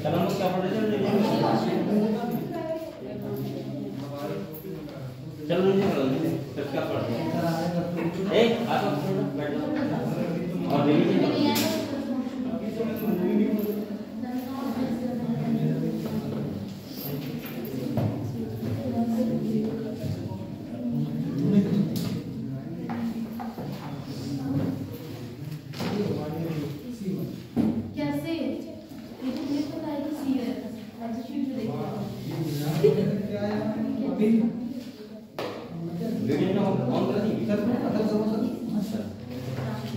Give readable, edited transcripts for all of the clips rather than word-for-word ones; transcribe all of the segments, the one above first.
चलो हम क्या पढ़ रहे थे? चलो नीचे करो, फिर क्या पढ़ रहे हैं? एक आप बैठ जाओ और रिवीजन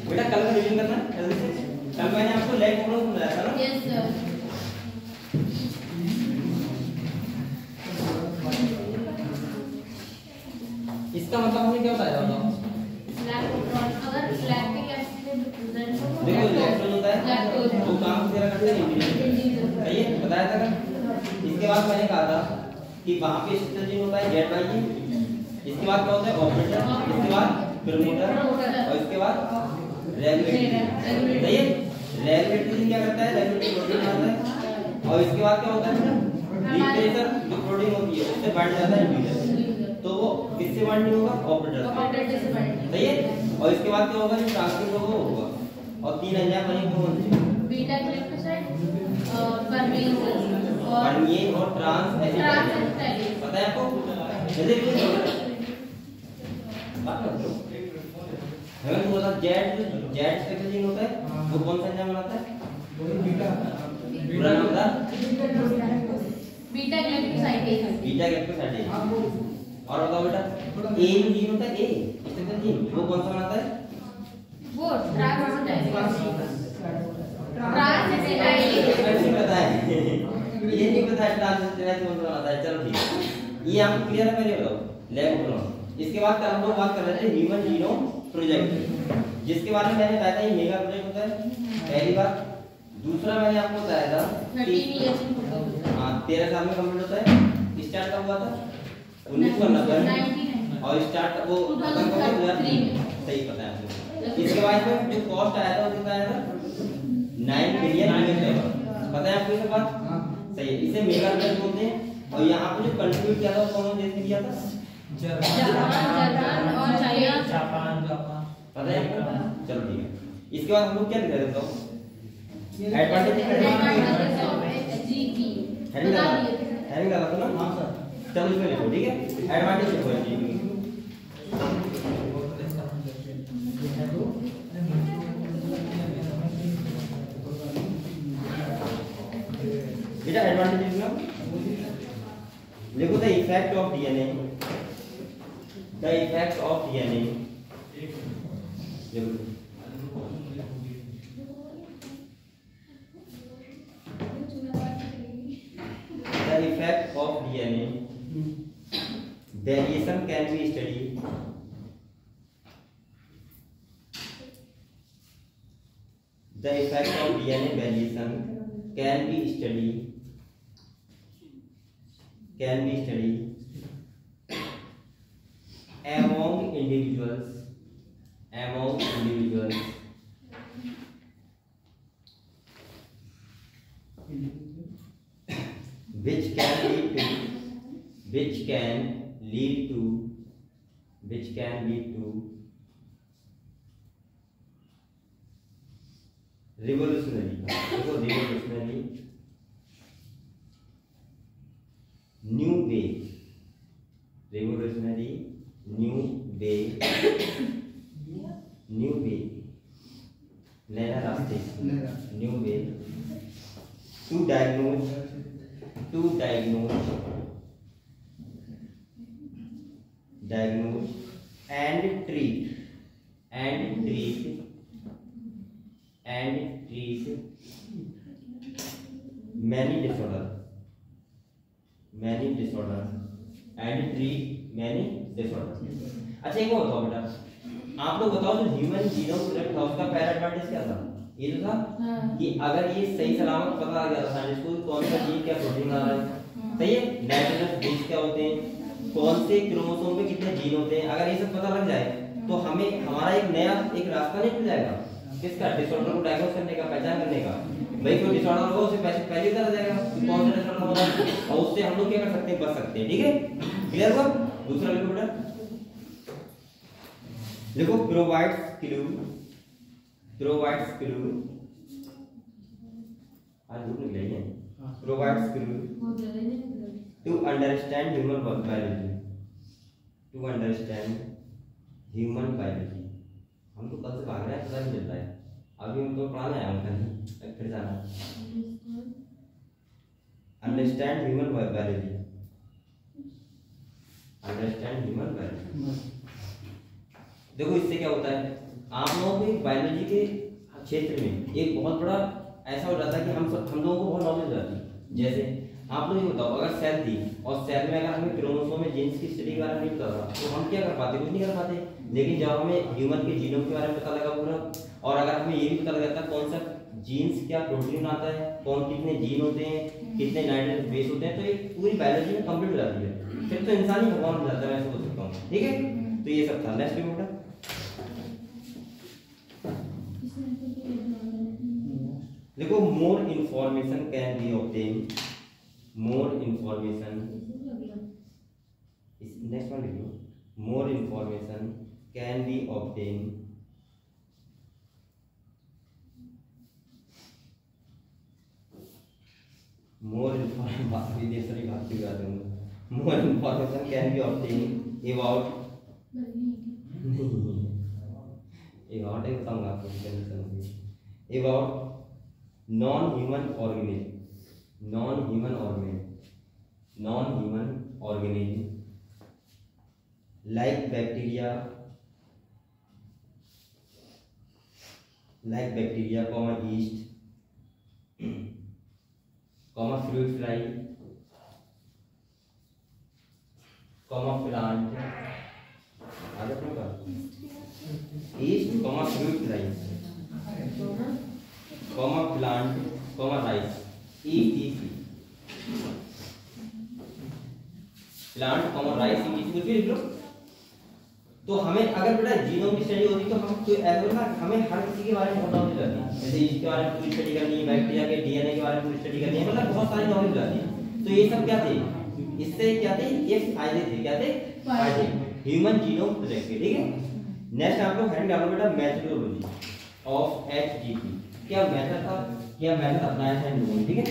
बेटा कल का रिवीजन करना जल्दी से। कल मैंने आपको लेग प्रॉब्लम समझाया था ना? Yes sir. इसका मतलब हमने क्या बताया था? अगर लैक्टिक एसिड प्रेजेंट हो, देखो लैक्टोज होता है तो काम तेरा करते हैं, सही है, बताया था ना। इसके बाद मैंने कहा था कि वहां पे सिस्टम होता है जेड वाई, इसके बाद क्या होता है ऑपरेटर, इसके बाद प्रमोटर और इसके बाद रेगुलेटरी, सही है। रेगुलेटरी क्या करता है? रेगुलेटरी प्रोटीन बनाता है और इसके बाद क्या होता है? लीटरेचर जो प्रोटीन होती है उससे बाइंड जाता है इंटीरियर, तो वो किससे बाइंड होगा? ऑपरेटर से बाइंड, सही है। और इसके बाद क्या होगा? जो ट्रांसक्रिप्ट होगा वो होगा और तीन एंजाइम बनेंगे कौन से? बीटा ग्लाइकोसाइड और ट्रांस एसिटाइलेज, पता है आपको? जल्दी बात कर लो। हमें तो बता जेड स्ट्रक्चर होता है वो कौन सा एंजाइम बनाता है? पूरा नाम बता। Beta glycosidase. और बताओ बेटा ए जो जीन होता है, ए स्ट्रक्चर जीन, वो कौन सा बनाता है? वो ट्रांस एसिटाइलेज। पता है ये नहीं पता है ट्रांस एसिटाइलेज कौन सा बनाता है? चलो ठीक है, ये आपको क्लियर है? पहले बताओ लेग प्रॉब्लम। इसके बाद हम लोग बात कर रहे थे ह्यूमन जीनोम प्रोजेक्ट, जिसके बारे में मैंने बताया था ये मेगा प्रोजेक्ट होता है पहली बार। दूसरा मैंने आपको बताया था 13 साल में कंप्लीट होता है। स्टार्ट कब हुआ था? 1990 और स्टार्ट वो खत्म कब हुआ? 2003 में, सही पता है आपको। इसके बाद में जो कॉस्ट आया था वो कितना आया था? 9 बिलियन $, पता है आपको ये बात? सही है, इसे मेगा प्रोजेक्ट बोलते हैं। और यहाँ पे जो कंट्रीब्यूट किया था वो कौन देश ने किया था? जापान और चाइना। जापान पता है आपको? चलो ठीक है। इसके बाद हम लोग क्या दिखा देता हूँ? एडवांटेज हैविंग लगा था ना? हाँ सर। चलो इसमें लिखो, ठीक है। एडवांटेज लिखो बेटा, एडवांटेज लिखो the effect of DNA, the effect of DNA, the effect of DNA variation can be studied the effect of DNA variation can be studied among individuals which can lead to revolutionary new way नया रास्ते new way to diagnose and treat many disorder अच्छा एक और बताओ बेटा, आप लोग बताओ जो ह्यूमन जीनोम प्रोजेक्ट था उसका पहला एडवांटेज क्या था? ये तो था कि अगर ये सही सलामत पता आ गया था साइंटिस्ट को कौन सा जीन क्या प्रोटीन आ रहा है, सही है, नाइट्रोजन बेस क्या होते हैं, कौन से क्रोमोसोम पे कितने जीन होते हैं, अगर ये सब पता लग जाए तो हमें हमारा एक नया एक रास्ता नहीं खुल जाएगा किसका, डिसऑर्डर को डायग्नोस करने का, पहचान करने का। भाई कोई डिसऑर्डर होगा उसे पहले पता जाएगा कि कौन सा डिसऑर्डर होगा और उससे हम लोग क्या कर सकते हैं, बच सकते हैं। ठीक है, क्लियर हुआ। दूसरा लिखो बेटा, देखो प्रोवाइड्स क्लू आज बुक निकल गई है, provides clue to understand human biology, हम तो कल से भाग रहे हैं, पता नहीं चल रहा है, अभी हमको पढ़ाना है, हम कल फिर जाना। अंडरस्टैंड ह्यूमन बायोलॉजी, देखो इससे क्या होता है, आप लोगों को बायोलॉजी के क्षेत्र में एक बहुत बड़ा ऐसा हो जाता है कि हम लोगों को बहुत नॉलेज हो जाती है। जैसे आप लोग ये बताओ, अगर सेल थी और सेल में अगर हमें क्रोमोसोम में जीन्स की स्टडी के बारे में नहीं पता था तो हम क्या कर पाते, कुछ नहीं कर पाते। लेकिन जब हमें ह्यूमन के जीनोम के बारे में पता लगा पूरा, और अगर हमें ये भी पता लग जाता कौन सा जीन्स क्या प्रोटीन बनाता है, कौन कितने जीन होते हैं, कितने नाइट्रोजन बेस होते हैं, तो ये पूरी बायोलॉजी में कंप्लीट हो जाती है। फिर तो इंसान ही भगवान हो जाता है, मैं ऐसा बोल सकता हूँ। ठीक है, तो ये सब था। नेक्स्ट बेटा, देखो more information can be obtain, next one लिखो, more information can be obtain more information can be obtained about about non-human organism like bacteria, yeast, fruit fly, plant, yeast, fruit fly, plant, rice, etc. Plant, rice, कुछ भी लिख लो। तो हमें अगर बेटा genome की study होती तो हम कोई ऐसा ना, हमें हर किसी के बारे में बहुत नॉलेज रहती है। जैसे इसके बारे में पूरी स्टडी करनी है, बैक्टीरिया के डीएनए के बारे में पूरी स्टडी करनी है, मतलब बहुत सारी नॉलेज रहती है। तो ये सब क्या थे, इससे क्या थे, ये फायदे थे। क्या थे? फायदे, ह्यूमन जीनोम प्रोजेक्ट के। ठीक है, नेक्स्ट आप लोग हेडिंग डालो बेटा, मेथडोलॉजी ऑफ एचजीपी। क्या मेथड था, क्या मेथड अपनाया है इन लोगों ने। ठीक है,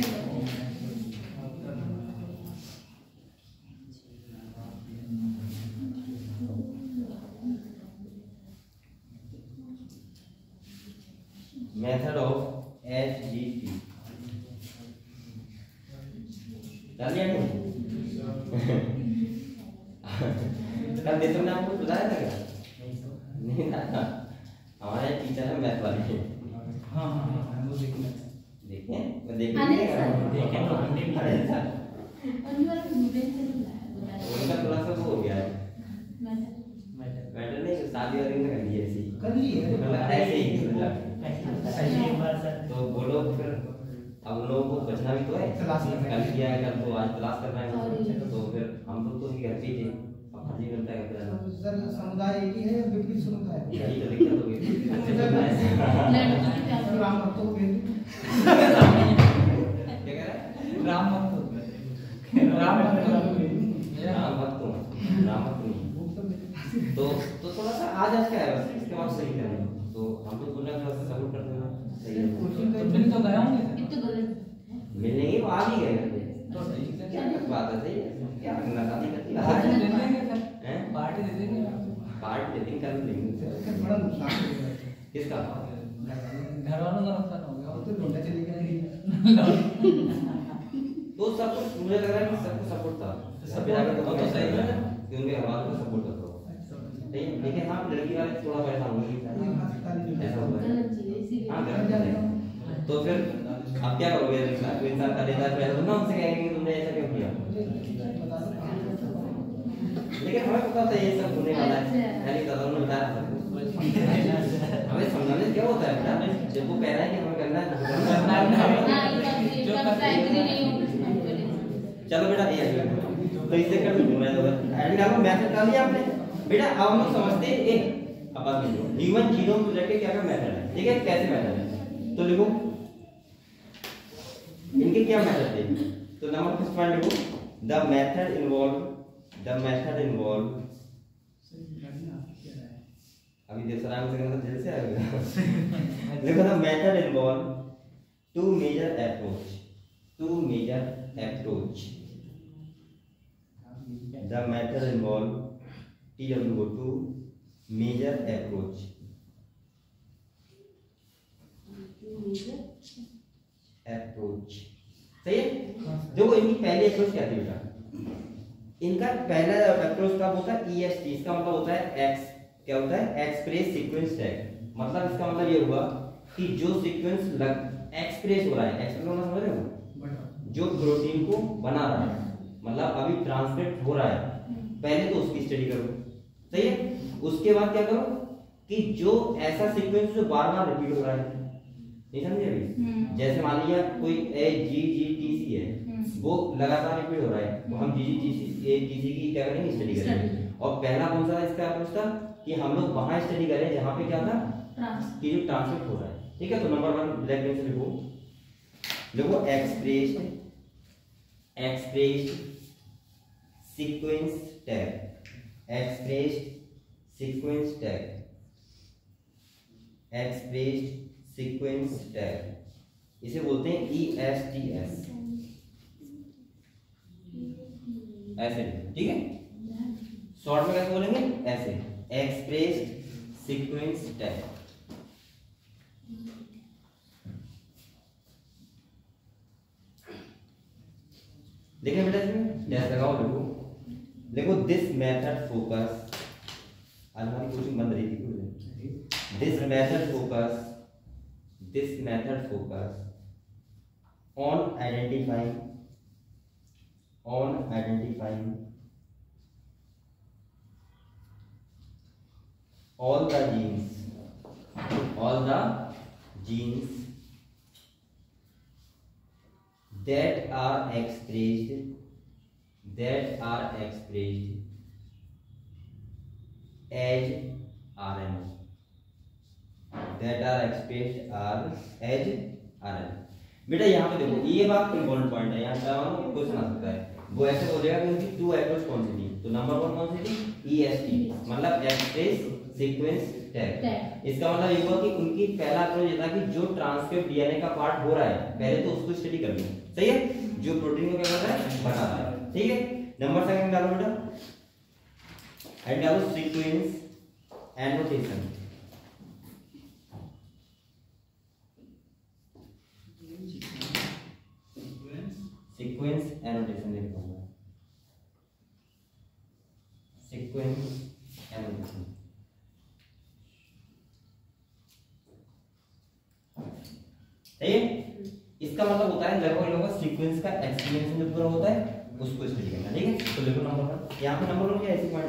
मेथड ऑफ एचजीपी डाल लिया नहीं? कल देते हमने आपको बताया था क्या? नहीं था। हमारे टीचर है मैथ वाले। हाँ वो देखें उनका थोड़ा सा वो हो गया है, मैटर नहीं, शादी वादी कर ली ऐसे ही तो बोलो फिर। अब लोगों को बचना भी तो है, कल किया है, कल तो आज क्लास करना है, तो फिर हम लोग तो घर पे थे, अब फर्जी बनता है सर। समुदाय एक ही है या विपरीत समुदाय? यही तो दिक्कत हो गई। राम भक्तों को क्या कह रहा है? राम भक्तों तो थोड़ा सा आज क्या है, बस इसके बाद सही करना। तो हम लोग बोलना थोड़ा सा सपोर्ट कर देना, सही है। तो मिल तो गया होंगे, मिलने ही वो आ भी गए, तो क्या बात है, सही है। क्या करना शादी करती है, पार्टी दे देंगे, पार्टी दे देंगे, कर लेंगे। बड़ा नुकसान किसका? घर वालों का नुकसान हो गया, तो लौटा चली गई। तो सब कुछ मुझे लग रहा है कि सबको सपोर्ट था, सब जाकर तो सही है कि उनके हवाले को सपोर्ट करता हो। लेकिन हाँ, लड़की वाले थोड़ा परेशान होंगे, ऐसा हुआ है। हाँ, तो फिर अब क्या करोगे? इंसान का देता है तो ना उनसे कहेंगे कि तुमने ऐसा क्यों किया। लेकिन हमें पता था ये सब होने वाला है, यानी दादा ने बताया था। हमें समझाने क्या होता है बेटा, जब वो कह रहा है कि हमें करना है। चलो बेटा, ये तो इससे कर दूंगा मैं। तो एंड डालो मेथड डाल दिया आपने बेटा। अब हम लोग समझते हैं एक अपन में जो ह्यूमन जीनोम प्रोजेक्ट के क्या क्या मेथड है, ठीक है, कैसे मेथड है। तो लिखो इनके क्या मेथड थे। तो नंबर फर्स्ट पॉइंट लिखो द मेथड इन्वॉल्व अभी देसराम से कहना जेल से आएगा। देखो the method involve two major approach the method involve two major approach सही है। देखो इनकी पहली अप्रोच क्या थी बेटा, इनका पहला अप्रोच कब होता है EST, इसका मतलब होता है एक्स, क्या होता है एक्सप्रेस सीक्वेंस टैग। मतलब इसका मतलब ये हुआ कि जो सीक्वेंस एक्सप्रेस हो रहा है, एक्सप्रेस होना समझ रहे हो, जो प्रोटीन को बना रहा है, मतलब अभी ट्रांसक्रिप्ट हो रहा है, पहले तो उसकी स्टडी करो, सही है। उसके बाद क्या करो कि जो ऐसा सीक्वेंस जो बार बार रिपीट हो रहा है, नहीं समझे अभी, जैसे मान लिया कोई AGGTC है, वो लगातार रिपीट हो रहा है, तो हम GGTC की क्या करेंगे स्टडी करेंगे। और पहला कौन सा इसका अप्रोच था कि हम लोग वहां स्टडी करें जहां पे क्या था कि जो ट्रांसक्रिप्ट हो रहा है, ठीक है। तो नंबर 1 ब्लैक पेन से लिखो एक्सप्रेस्ड सीक्वेंस टैग, इसे बोलते हैं ESTS, ऐसे, ठीक है। शॉर्ट में कैसे बोलेंगे, ऐसे एक्सप्रेस्ड सीक्वेंस टैग। देखिए बेटा इसमें डैश लगाओ, देखो दिस मेथड फोकस, आज हमारी कोचिंग बंद रही थी, this method focus on identifying all the genes that are expressed as RNA, बेटा यहाँ पे देखो ये बात इंपॉर्टेंट पॉइंट है, यहाँ पे क्वेश्चन आ सकता है। वो ऐसे बोलेगा कि उनकी 2 अप्रोच कौन सी थी, तो नंबर 1 कौन सी थी EST, मतलब एक्सप्रेस सीक्वेंस टैग। इसका मतलब ये हुआ कि उनकी पहला अप्रोच ये था कि जो ट्रांसक्रिप्ट DNA का पार्ट हो रहा है पहले तो उसको स्टडी कर लो, सही है, जो प्रोटीन को क्या कर रहा है बना रहा है, ठीक है। नंबर 2 डालो बेटा, एंड डालो सीक्वेंस एनोटेशन, लिखूंगा सीक्वेंस एनोटेशन, सही है। इसका मतलब होता है जब हम लोगों का सीक्वेंस का एक्सप्लेनेशन जो पूरा होता है उसको स्टडी करना, ठीक है। तो लिखो नंबर 1, यहाँ पे नंबर 1 क्या ऐसी पॉइंट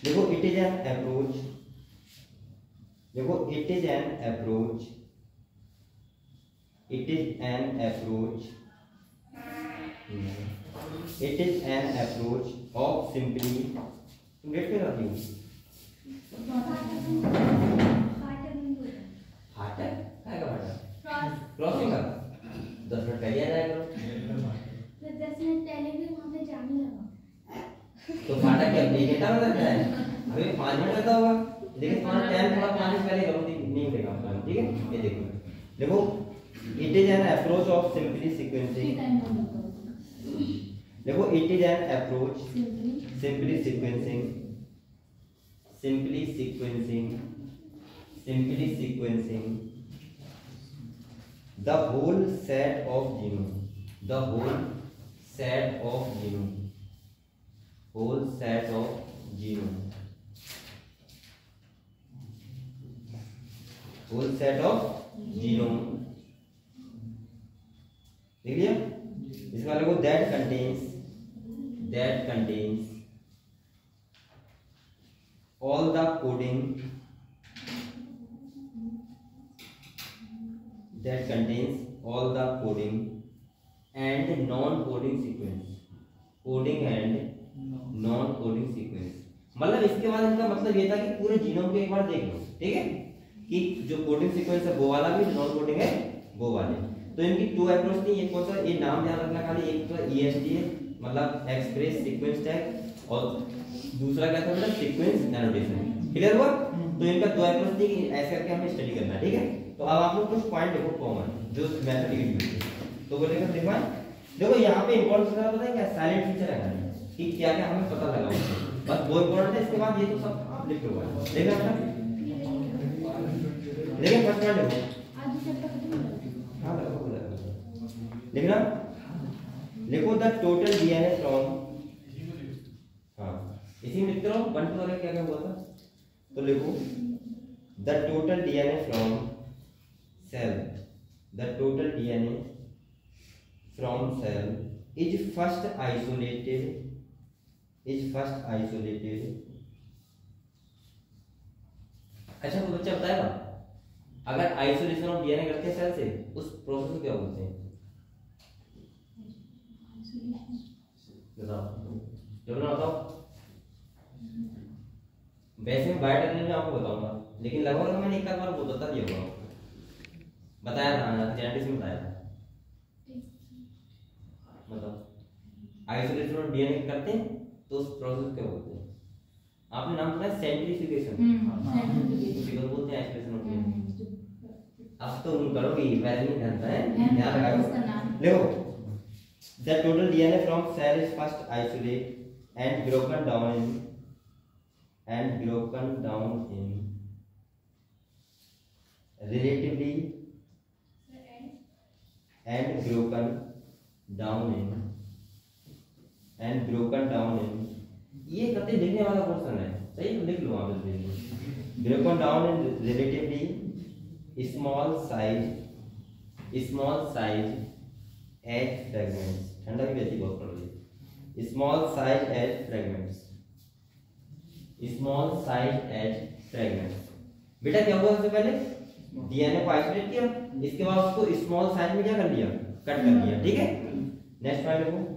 देखो it is an approach, of simply, तुम गेट पे रहती हो हार्ट है काय का हार्ट क्रॉसिंग का 10 मिनट पहले आ जाएगा, तो 10 मिनट पहले भी वहां पे जाने लगा, तो फाटक क्या बेटा में लगता है, अभी 5 मिनट लगता होगा, लेकिन तुम्हारा टाइम थोड़ा 5 मिनट पहले करो, नहीं मिलेगा, ठीक है। ये देखो it is an approach of simply sequencing, देखो it is an approach simply sequencing the whole set of genome, देख लिया। इसका मतलब वो that contains all the coding and non-coding sequence, coding and non coding sequence. मतलब इसके बाद इनका मतलब ये था कि पूरे जीनोम को एक बार देख लो, ठीक है, कि जो कोडिंग सीक्वेंस है वो वाला भी, नॉन कोडिंग है वो वाले। तो इनकी टू अप्रोच थी, एक कौन सा, ये नाम ध्यान रखना खाली, एक तो EST है मतलब एक्सप्रेस सीक्वेंस टैग, और दूसरा क्या था मतलब सीक्वेंस एनोटेशन। क्लियर हुआ? तो इनका दो अप्रोच थी कि ऐसे करके हमें स्टडी करना है, ठीक है। तो अब आप लोग कुछ पॉइंट देखो कॉमन जो मेथड यूज होती है, तो बोलेगा देखो यहाँ पे इंपॉर्टेंट पता है क्या, साइलेंट फीचर है कि क्या क्या हमें पता लगा उससे, बस वो इंपॉर्टेंट है। इसके बाद ये तो सब आप लिख लो, देखना बेटा, लेकिन फर्स्ट पॉइंट देखो, आज चैप्टर खत्म हो गया। हां लिखना, लिखो द टोटल डीएनए फ्रॉम, हां इसी में लिखते रहो 1 2 वगैरह क्या क्या हुआ था, तो लिखो the total DNA from cell, the total DNA from cell is first isolated, अच्छा तो बच्चा बताएगा अगर आइसोलेशन ऑफ डीएनए करते हैं सेल से उस प्रोसेस को क्या बोलते हैं, बताओ जब ना बताओ। वैसे मैं बायोटेक्नोलॉजी में आपको बताऊंगा, लेकिन लगभग मैंने एक बार वो बता दिया होगा, बताया था जेनेटिक्स में बताया था। मतलब आइसोलेशन ऑफ डीएनए करते हैं तो उस प्रोसेस क्या बोलते हैं, आपने नाम सुना है सेंट्रीफ्यूगेशन, सेंट्रीफ्यूगेशन बोलते हैं आइसोलेशन ऑफ डीएनए। अब तो तुम करोगे, पहले नहीं जानता है, याद रखो। देखो the total DNA from cell is first isolate and broken down in relatively and broken down in ये करते लिखने वाला क्वेश्चन है, सही तो लिख लो वहां पे, broken down in relatively small size as fragments, ठंडा भी वैसी बहुत पड़ रही है, small size as fragments। बेटा क्या हुआ सबसे पहले, डीएनए को आइसोलेट किया, इसके बाद उसको स्मॉल साइज में क्या कर लिया, कट कर दिया, ठीक है। नेक्स्ट पॉइंट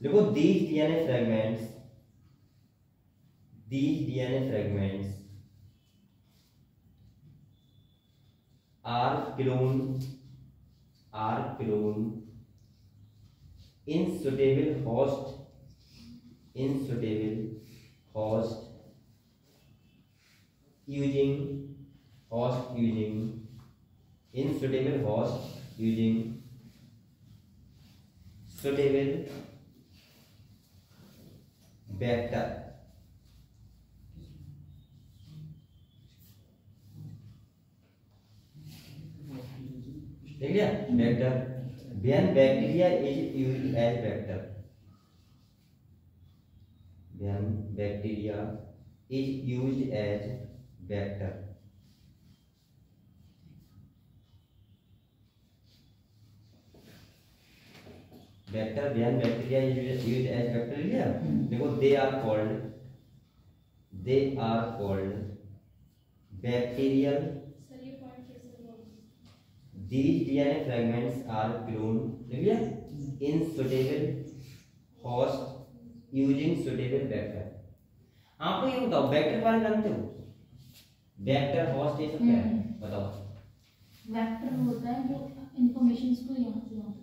देखो these DNA fragments are cloned in suitable host using suitable vector, देख लिया vector, when bacteria is used as vector, when bacteria is used as vector लिया। देखो they are called bacterial, these DNA fragments are cloned in suitable host using suitable vector। आपको ये बताओ vector बारे में जानते हो, वेक्टर होस्ट ये सब क्या है बताओ। वेक्टर होता है जो इंफॉर्मेशंस को यहाँ से वहाँ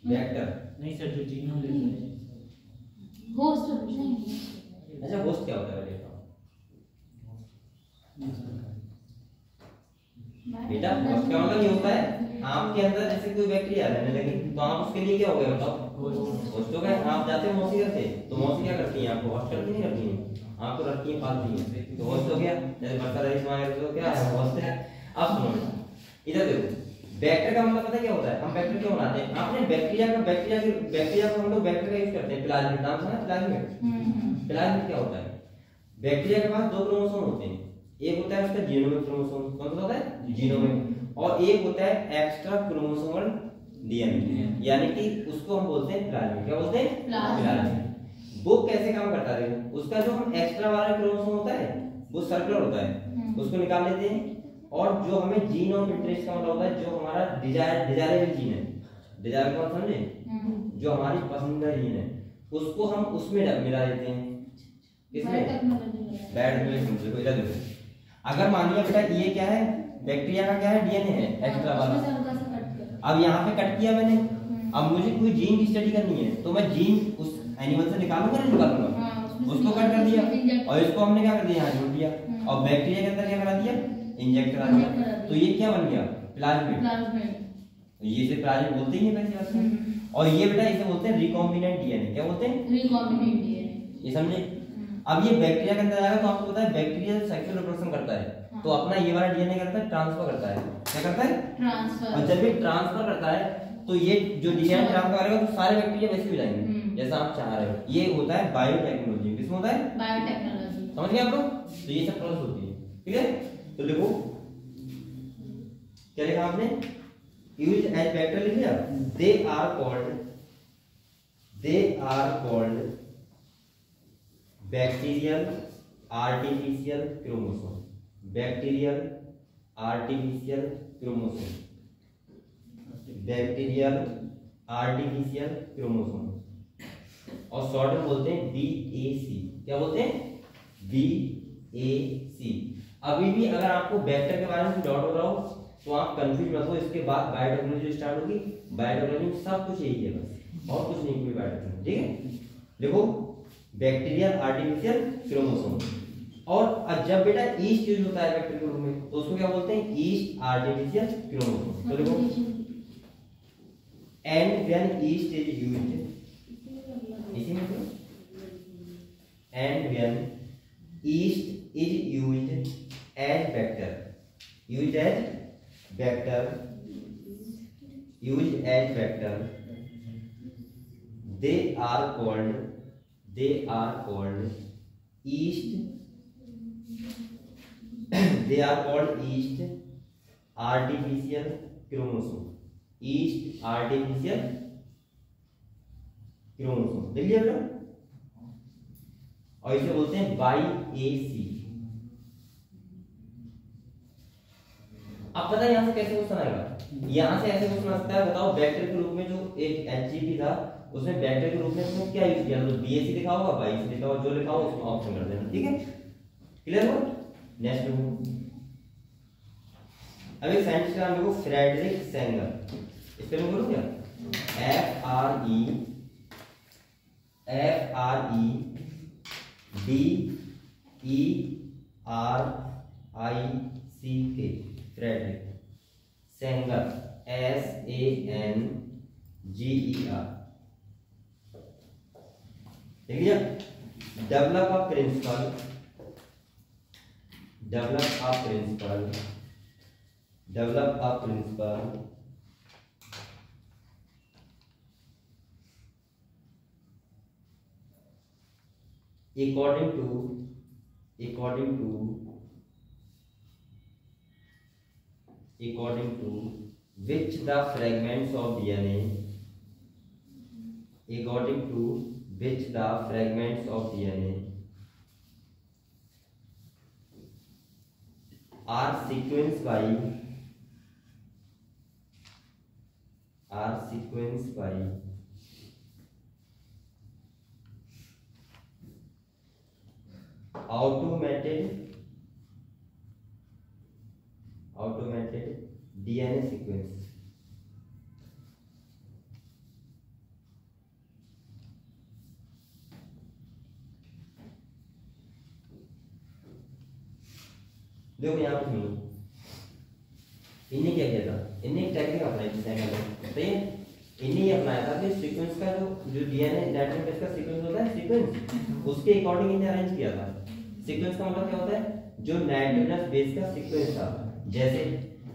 वेक्टर नहीं सर, जो जीनोम लेते हैं होस्ट नहीं। अच्छा होस्ट क्या होता है बताओ बेटा। होस्ट का मतलब ये होता है आपके अंदर जैसे कोई बैक्टीरिया रहने लगी तो आप उसके लिए क्या हो गया बताओ, होस्ट हो गए। आप जाते हो मौसी घर से तो मौसी क्या करती है, आपको होस्ट करती नहीं रखती है, आपको रखती है पालती है, तो होस्ट हो गया। जैसे बच्चा रईस मांगे तो क्या है, होस्ट है। अब सुनो इधर देखो, बैक्टीरिया का मतलब पता क्या होता है, हम बैक्टीरिया क्यों बनाते हैं, आपने बैक्टीरिया को हम लोग बैक्टीरिया का यूज करते हैं, प्लाज्मिड नाम सुना है प्लाज्मिड। प्लाज्मिड क्या होता है, बैक्टीरिया के पास 2 क्रोमोसोम होते हैं, एक होता है उसका जीनोमिक क्रोमोसोम, कौन सा होता है जीनोमिक, और एक होता है एक्स्ट्रा क्रोमोसोमल डीएनए, यानी कि उसको हम बोलते हैं प्लाज्मिड। क्या बोलते हैं, प्लाज्मिड। वो कैसे काम करता है, उसका जो हम एक्स्ट्रा वाला क्रोमोसोम होता है वो सर्कुलर होता है, उसको निकाल लेते हैं, और जो हमें जीन ऑफ इंटरेस्ट का मतलब होता है, जो हमारा डिजायरेबल जीन है डिजायर का मतलब समझे, जो हमारी पसंदीदा रीजन है उसको हम उसमें मिला देते हैं। किसमें? बायोटेक्नोलॉजी। देखो इधर देखो, अगर मान लिया बेटा ये क्या है, बैक्टीरिया का क्या है, डीएनए है एक्स्ट्रा वाला। अब यहाँ पे कट किया मैंने, अब मुझे कोई जीन की स्टडी करनी है तो मैं जीन उस एनिमल से निकालूंगा नहीं निकालूंगा, उसको कट कर दिया और इसको हमने क्या कर दिया, यहाँ जोड़ दिया और बैक्टीरिया के अंदर क्या करा दिया, इंजेक्ट करा दिया। तो ये क्या बन गया, प्लाज्मिड। ये इसे प्लाज्मिड बोलते ही नहीं वैसे बात में। और ये बेटा इसे बोलते हैं रिकॉम्बिनेंट डीएनए। क्या बोलते हैं? Recombinant DNA. ये समझे? अब ये बैक्टीरिया के अंदर आएगा तो आपको पता है बैक्टीरिया सेक्सुअल रिप्रोडक्शन करता है, तो अपना ये वाला डीएनए करता है ट्रांसफर करता है। क्या करता है? ट्रांसफर। और जब ये ट्रांसफर करता है तो ये जो डीएनए ट्रांसफर करेगा तो सारे बैक्टीरिया वैसे हो जाएंगे जैसा आप चाह रहे हो। ये होता है बायोटेक्नोलॉजी। किसमें होता है? बायोटेक्नोलॉजी। समझ गए आप लोग? तो ये सब प्रोसेस होती है, ठीक है। तो देखो क्या लिखा आपने, यूज्ड एज वेक्टर लिख लिया। They are called bacterial artificial chromosome. Bacterial artificial chromosome, bacterial artificial chromosome, और शॉर्ट में बोलते हैं BAC। क्या बोलते हैं? BAC। अभी भी अगर आपको वेक्टर के बारे में डाउट हो रहा हो तो आप कंफ्यूज मत हो, इसके बाद बायोटेक्नोलॉजी स्टार्ट होगी। बायोटेक्नोलॉजी में सब कुछ यही है बस, और कुछ नहीं कोई बायोटेक्नोलॉजी, ठीक है। देखो बैक्टीरियल आर्टिफिशियल क्रोमोसोम, और जब बेटा ईस्ट यूज होता है वेक्टर के रूप में तो उसको क्या बोलते हैं, ईस्ट आर्टिफिशियल क्रोमोसोम। तो देखो and when yeast is used, इसी में तो and when yeast is used as vector, used as vector, used as vector, they are called east they are called east artificial chromosome, east artificial chromosome। देख लिया बेटा, और इसे बोलते हैं BAC। अब पता है यहां से कैसे क्वेश्चन आएगा, यहां से ऐसे क्वेश्चन आ सकता है, बताओ वेक्टर के रूप में जो एक HGP था उसने वेक्टर के रूप में उसने क्या यूज किया, तो BAC लिखा होगा, BAC लिखा होगा, जो लिखा होगा उसको ऑप्शन कर देना, ठीक है। क्लियर हो? नेक्स्ट देखो, अभी साइंटिस्ट का नाम देखो फ्रेडरिक सेंगर। इसके नाम करो क्या, FREDERIC, फ्रेडरिक सेंगर, SANGER। ठीक है। Develop a principle according to which the fragments of DNA are sequenced by automated DNA sequence। देखो यहाँ पे सुनो, इन्हें क्या किया था, इन्हें एक टेक्निक अपनाई थी सही है, इन्हें ये अपनाया था कि सीक्वेंस का जो डीएनए नाइट्रोजन बेस का सीक्वेंस होता है, सीक्वेंस उसके अकॉर्डिंग इन्हें अरेंज किया था। सीक्वेंस का मतलब क्या होता है, जो नाइट्रोजन बेस का सीक्वेंस था। जैसे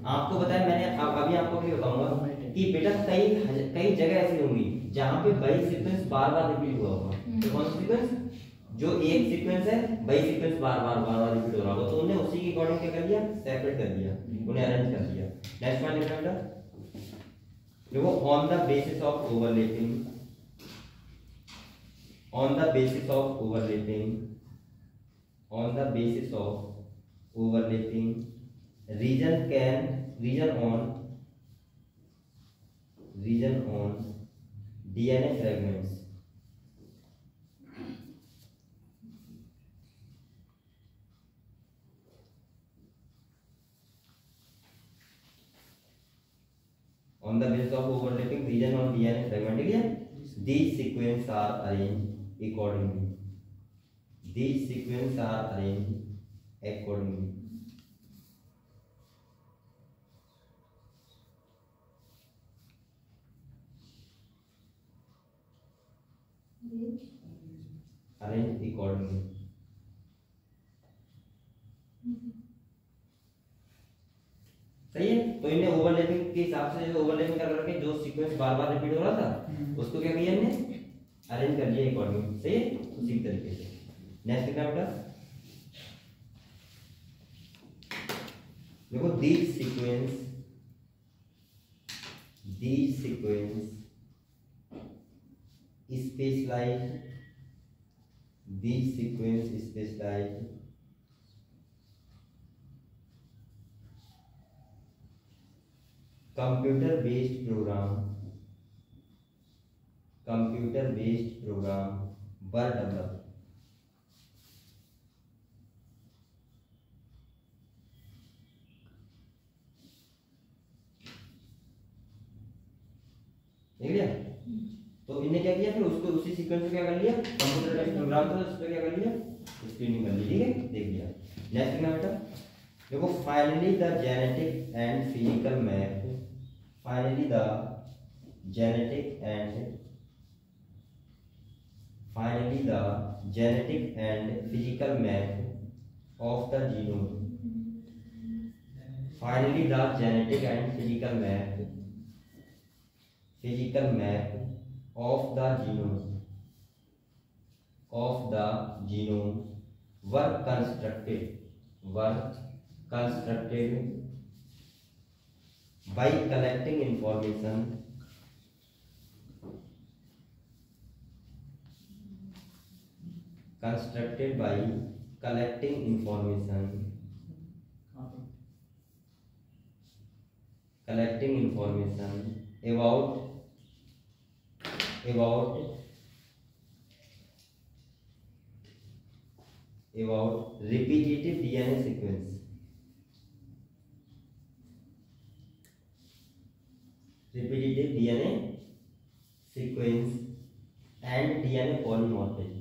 आपको बताया मैंने, अभी आपको भी बताऊंगा कि बेटा कई जगह ऐसी होंगी जहां पे वही सीक्वेंस बार-बार रिपीट हुआ होगा। तो कौन सा सीक्वेंस, जो एक सीक्वेंस है वही सीक्वेंस बार-बार रिपीट हो रहा होगा, तो उन्हें उसी के अकॉर्डिंग क्या कर दिया, सेपरेट कर दिया, उन्हें अरेंज कर दिया। नेक्स्ट पॉइंट लिखना बेटा, देखो on the basis of overlapping region region on DNA fragments on the basis of overlapping region on DNA fragment. ठीक है, these sequences are arranged accordingly. These sequences are arranged accordingly. Arranged accordingly. सही है। तो इन्हें overlapping के हिसाब से overlapping कर करके जो सीक्वेंस बार बार रिपीट हो रहा था उसको क्या किया इन्हें अरेंज कर लिया अकॉर्डिंग। सही है, उसी तरीके से। नेक्स्ट क्या बेटा, देखो these sequence specialized computer based program were developed ठीक है। तो इन्हें क्या किया, फिर उसको उसी सीक्वेंस में क्या कर लिया, कंप्यूटर बेस्ड प्रोग्राम था उस पे क्या कर लिया, स्क्रीनिंग कर ली। ठीक है, देख लिया। नेक्स्ट क्या बेटा, देखो finally the genetic and physical map of the genome were constructed by collecting information about repetitive DNA sequence and DNA polymorphism।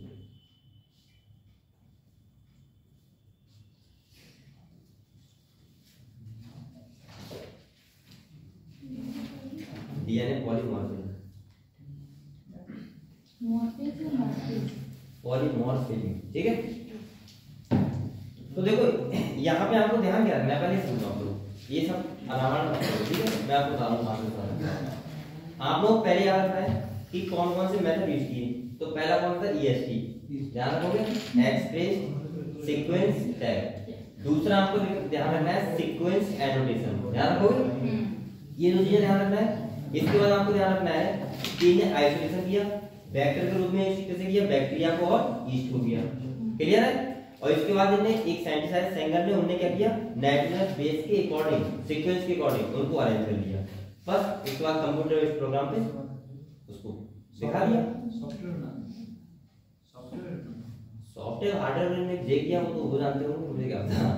DNA polymorphism ठीक है। तो देखो यहाँ पे आपको ध्यान क्या रखना है, पहले समझो आप लोग ये सब अनावरण मत करो। ठीक है, मैं आपको बता दूं आप लोग पहले याद रखना है कि कौन कौन से मेथड यूज किए। तो पहला कौन था, EST, ध्यान रखोगे, एक्सप्रेस सीक्वेंस टैग। दूसरा आपको ध्यान रखना है सीक्वेंस एनोटेशन, ध्यान रखोगे, ये दो चीजें ध्यान रखना है। इसके बाद आपको ध्यान रखना है कि इन्हें आइसोलेशन किया, वेक्टर के रूप में कैसे किया, बैक्टीरिया को और ईस्ट को किया। क्लियर है। और इसके बाद इन्हें एक साइंटिस्ट सेंगर ने उन्हें क्या किया, नाइट्रोजन बेस के अकॉर्डिंग सीक्वेंस के अकॉर्डिंग उनको अरेंज कर लिया। बस इसके बाद कंप्यूटर बेस्ड प्रोग्राम पे उसको दिखा दिया। सॉफ्टवेयर हार्डवेयर ने जे किया वो तो वो जानते हो, मुझे क्या पता।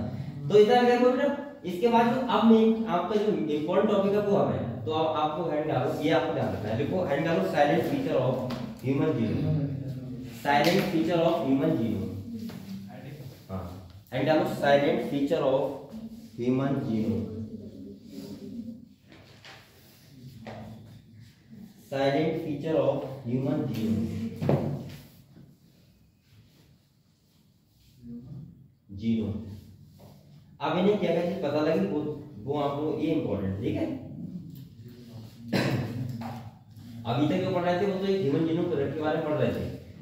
तो इतना क्या बेटा, इसके बाद जो अब मैं आपका जो इंपॉर्टेंट टॉपिक है वो अब है। तो अब आपको हेड डालो, ये आपको ध्यान रखना है। देखो हेड डालो silent feature of human genome, silent feature of human genome. हां, हेड डालो silent feature of human genome, silent feature of human genome. अब इन्हें क्या क्या चीज पता लगी वो आपको ये इंपॉर्टेंट। ठीक है, अभी तक जो पढ़ रहे थे वो तो एक ह्यूमन जीनोम प्रोजेक्ट के बारे में पढ़ रहे थे।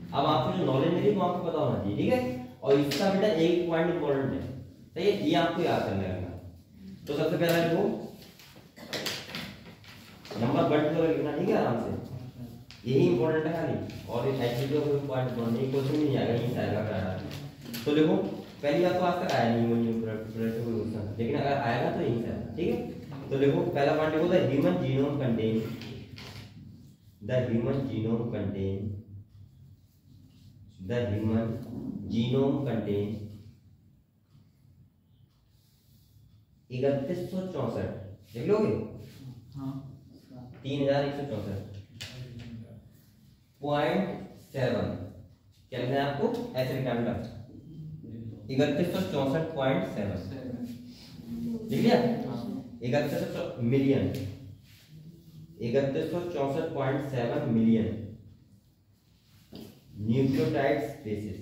अब आपको जो नॉलेज मिली वो आपको पता होना चाहिए। ठीक है, और इसका बेटा एक पॉइंट इंपॉर्टेंट है, सही है, ये आपको याद करना है। तो सबसे पहला देखो नंबर 1 तो लिखना, ठीक है, आराम से, यही इंपॉर्टेंट है खाली। और इस एक्चुअली का कोई पॉइंट नहीं, क्वेश्चन नहीं आएगा, यही आएगा कराना। तो देखो पहली बात तो आज तक आया नहीं ह्यूमन जीनोम प्रोजेक्ट कोई क्वेश्चन, लेकिन अगर आएगा तो यही है। ठीक है, तो देखो पहला पॉइंट देखो the human genome contain the human genome contain 3164, देख लोगे? हाँ 3164.7, क्या लिखना है आपको? ऐसे लिखना है 3164.7, लिख लिया? 3164 मिलियन, 3164.7 मिलियन न्यूक्लियोटाइड स्पेसिस।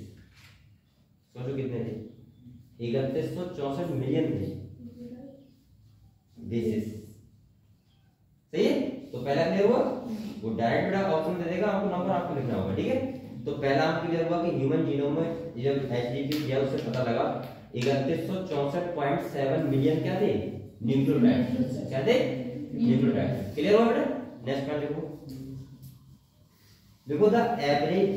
सोचो कितने थे? 3164 मिलियन थे बेसिस। सही है? तो पहला क्लियर हुआ? वो डायरेक्ट बेटा ऑप्शन दे देगा आपको, नंबर आपको लिखना होगा, ठीक है? तो पहला आपको क्लियर हुआ कि ह्यूमन जीनोम में जब एचडीपी किया उससे पता लगा 3164.7 मिलियन क्या थे? न्यूक्लियोटाइड। क्या थे? न्यूक्लियोटाइड। क्लियर हुआ बेटा? नेक्स्ट पॉइंट देखो, देखो द एवरेज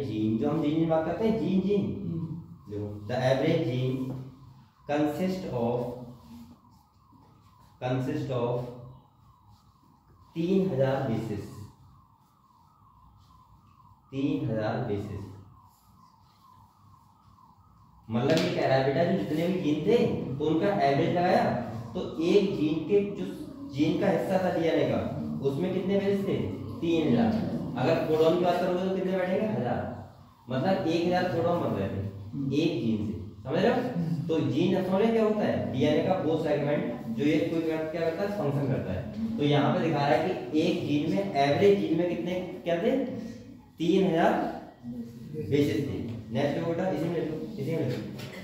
जीन जो हम जीन की बात करते हैं, जीन देखो the average gene consist of 3000 basis. 3000 basis मतलब ये कह रहा है बेटा जो जितने भी जीन थे तो उनका एवरेज लगाया तो एक जीन के जो जीन का हिस्सा था डीएनए का उसमें कितने बेस थे? 3000। अगर कोडॉन की बात करोगे तो कितने बैठेंगे? 1000। मतलब 1000 कोडॉन बन रहे थे एक जीन से, समझ रहे हो? तो जीन समझ क्या होता है? डीएनए का वो सेगमेंट जो ये कोई क्या करता है? फंक्शन करता है। तो यहाँ पे दिखा रहा है कि एक जीन में एवरेज जीन में कितने क्या थे? 3000 बेसिस थे। नेक्स्ट बेटा इसी में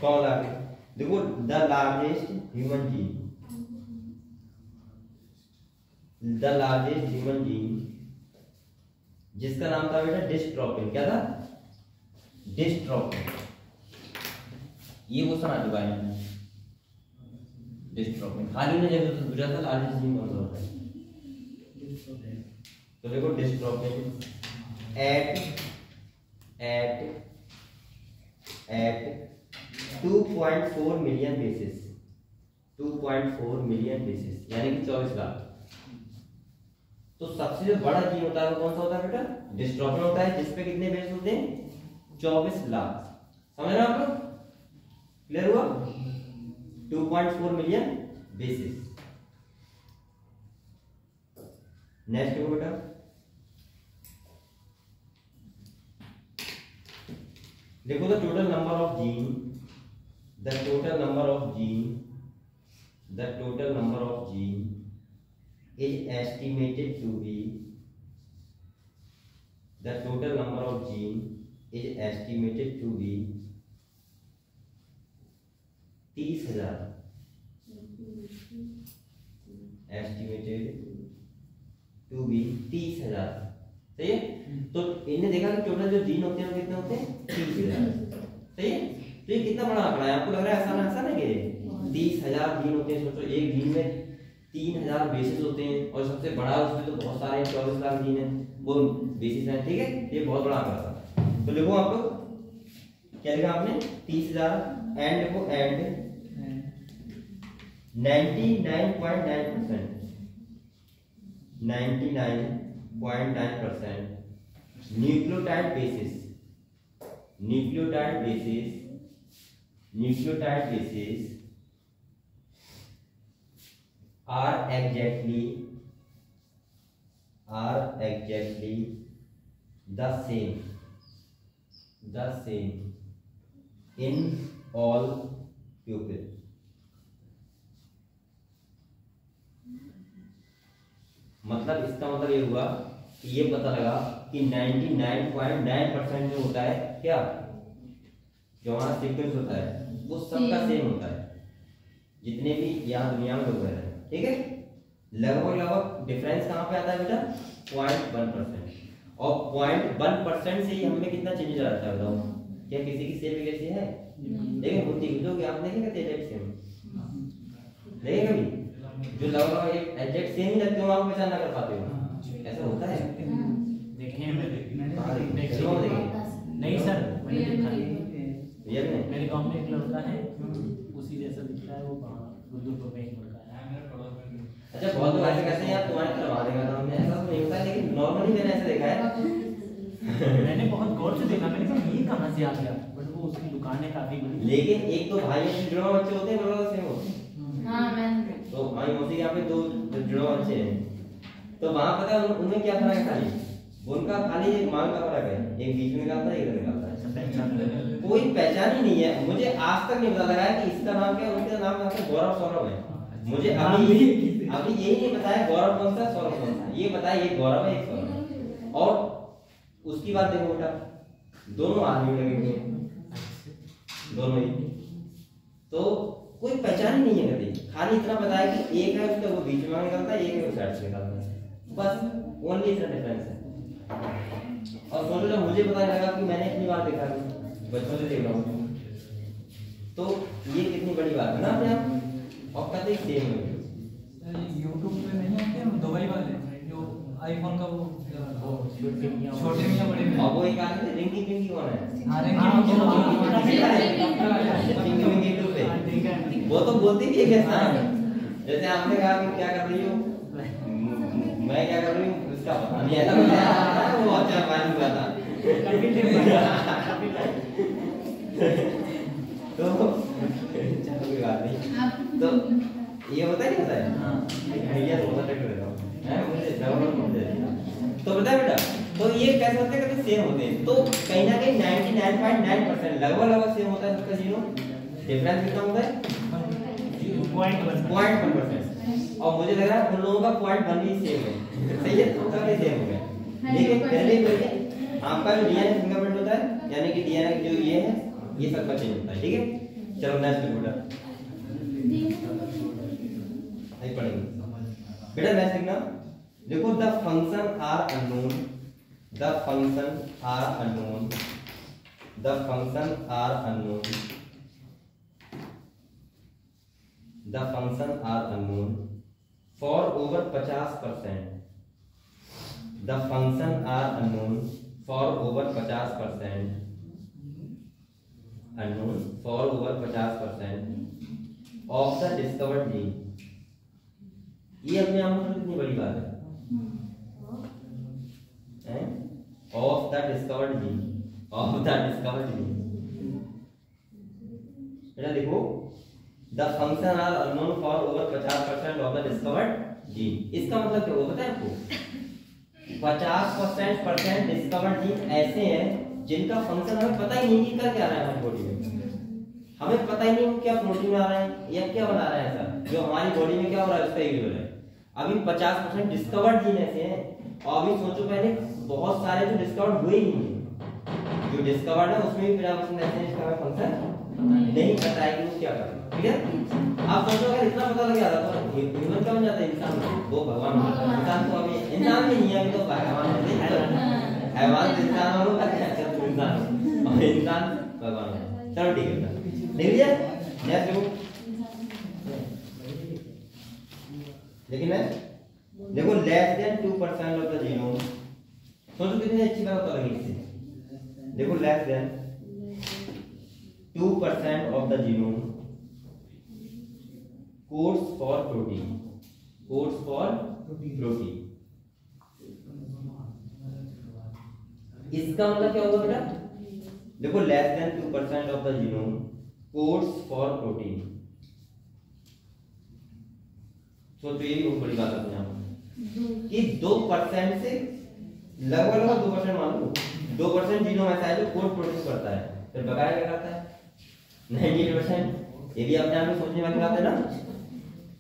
कौन आगे देखो द लार्जेस्ट ह्यूमन जीन जिसका नाम था बेटा डिस्ट्रोफिन। क्या था? डिस्ट्रोफिन। ये क्वेश्चन आ चुका है डिस्ट्रोफिन। खाली में जब पूछा था लार्जेस्ट जीन कौन सा होता है, तो देखो dystrophin at 2.4 million bases. 2.4 million bases यानी कि 24 लाख। तो सबसे जो बड़ा जीन होता है वो कौन सा होता है बेटा? डिस्ट्रोफिन होता है, जिसपे कितने बेस होते हैं? 24 लाख। समझ रहे हो आप लोग? क्लियर हुआ? 2.4 मिलियन बेसिस। नेक्स्ट देखो बेटा, देखो the total number of gene is estimated to be 30,000। सही है? तो इन्हें देखा कि टोटल जो जीन होते हैं वो कितने होते हैं? 30,000। सही है? तो ये कितना बड़ा आंकड़ा है? आपको लग रहा है आसान है कि 30,000 जीन होते हैं? सोचो एक जीन में 3000 बेसिस होते हैं और सबसे बड़ा उसमें तो बहुत सारे 24 लाख जीन है वो बेसिस है, ठीक है? ये बहुत बड़ा आंकड़ा था। तो देखो आप लोग क्या लिखा आपने? 30,000 एंड देखो and 99.9% nucleotide basis are exactly the same in all people। मतलब इसका मतलब ये हुआ कि ये पता लगा कि 99.9% जो होता है क्या जो हमारा सीक्वेंस होता है वो सबका सेम होता है जितने भी यहाँ दुनिया में लोग रह रहे हैं, ठीक है? लगभग डिफरेंस कहाँ पे आता है बेटा? 0.1%। और 0.1% से ही हमें कितना चेंजेस आ जाता है बताओ? क्या किसी की सेम वैसी है? देखिए होती है जो कि आप देखेंगे एग्जैक्ट सेम देखेंगे कभी जो लगभग एक एग्जैक्ट सेम ही लगते हो आप पहचान ना कर पाते हो, ऐसा होता है? देखने में नहीं सर मैंने देखा है। रियल में मेरे गांव में एक लड़का है उसी जैसा दिखता है वो गुरुद्वारा में एक लड़का है बहुत लोग ऐसे कहते हैं यार तुम्हारी तरफ आ देगा ना, हमने ऐसा तो नहीं होता, लेकिन नॉर्मली मैंने ऐसे देखा है। मैंने बहुत गौर से देखा, मैंने कहा ये कहाँ से आ गया, बट वो उसकी दुकान है काफी बड़ी। लेकिन एक तो भाई से जुड़वा बच्चे होते हैं, बराबर सेम होते हैं। हाँ मैंने तो हमारी मौसी के यहाँ पे 2 जुड़वा बच्चे हैं, तो वहाँ पता है उनमें क्या फर्क है, खाली उनका खाली एक मांग का फर्क है, एक बीच में निकालता है, एक इधर निकालता है, कोई पहचान ही नहीं है। मुझे आज तक नहीं पता लगा है कि इसका नाम क्या है, उनका नाम यहाँ पे गौरव सौरभ है। मुझे अभी यही नहीं बताया गौरव कौन सा सौरभ कौन सा, ये बताया ये गौरव है एक सौरभ। और उसकी बात देखो बेटा, दोनों आदमी लगे हुए हैं, दोनों ही, तो कोई पहचान ही नहीं है कभी, खाली इतना बताया कि एक है उसका वो बीच में निकलता है, एक है वो साइड से निकलता है, बस ओनली इतना डिफरेंस है। और सोचो जब मुझे पता लगा कि मैंने इतनी बार देखा है, बच्चों से देख रहा हूँ, तो ये कितनी बड़ी बात है ना अपने आप। और कहते हैं सेम है यूट्यूब पे नहीं आते हम दुबई वाले जो आईफोन का वो छोटे मियां बड़े और वो एक आदमी रिंकी पिंकी कौन है, हां रिंकी पिंकी यूट्यूब पे वो तो बोलती भी है कैसा, जैसे आपने कहा कि क्या कर रही हो, मैं क्या कर रही हूँ उसका पता नहीं, ऐसा बताया वो अच्छा मालूम हुआ था। तो कोई बात नहीं, तो ये होता है नहीं होता है, आइडिया तो होता है मुझे डबल। तो बता बेटा, तो ये कैसे होते हैं, सेम होते हैं, तो कहीं ना कहीं 99.9% लगभग सेम होता है सबका जीनो, डिफरेंस कितना होता है 0.1%। और मुझे लग रहा है उन लोगों का 0.1 भी सेम है, सही है, तो सब सेम हो गया। लेकिन पहले आपका जो डीएनए फिंगरप्रिंट होता है, यानी कि डीएनए जो ये है, ये सब का चेंज होता है, ठीक है। चलो नेक्स्ट बेटा नहीं पढ़ेंगे बेटा, नेक्स्ट लिखना, देखो the function are unknown, the function are unknown, the function are unknown, the function are unknown for over 50%, the function are unknown for over 50%, unknown for over 50% of the discovered gene. ये अपने आप में कितनी बड़ी बात है, of the discovered gene, of the discovered gene. बेटा देखो, the function are unknown for over 50% of the discovered gene, इसका मतलब क्या होता है आपको, 50% डिस्कवर्ड जीन ऐसे हैं जिनका फंक्शन हमें पता ही नहीं कि कर क्या रहा है हमारी बॉडी में, हमें पता ही नहीं क्या प्रोटीन बना रहे हैं या क्या बना रहे हैं, ऐसा जो हमारी बॉडी में क्या हो रहा है उसका यूज हो रहा है। अभी 50% डिस्कवर्ड जीन ऐसे हैं, और अभी सोचो पहले बहुत सारे जो डिस्कवर्ड हुए ही नहीं, जो डिस्कवर्ड है उसमें भी 50% ऐसे हैं जिसका फंक्शन नहीं पता है कि वो क्या कर रहा है, ठीक है। आप सोचो अगर इतना पता लग जाता तो ह्यूमन क्या बन जाता है, इंसान, वो भगवान, इंसान तो अभी इंसान भी नहीं है, अभी तो भगवान है, हैवान इंसान हो इंसान और इंसान भगवान है। चलो ठीक है, देख लिया नेक्स्ट देखो, लेकिन देखो less than 2% of the genome, सोचो कितनी अच्छी बात होता लगी इससे, देखो less than 2% of the genome codes for protein, codes for protein. इसका मतलब क्या होगा बेटा, देखो less than 2% of the genome codes for protein, तो ये बहुत बड़ी बात है यहाँ कि 2% से लगभग 2% मान लो, 2% जीनोम ऐसा है जो कोड प्रोड्यूस करता है, फिर बकाया क्या करता है 98%। ये भी अपने आप में सोचने वाली बात है ना,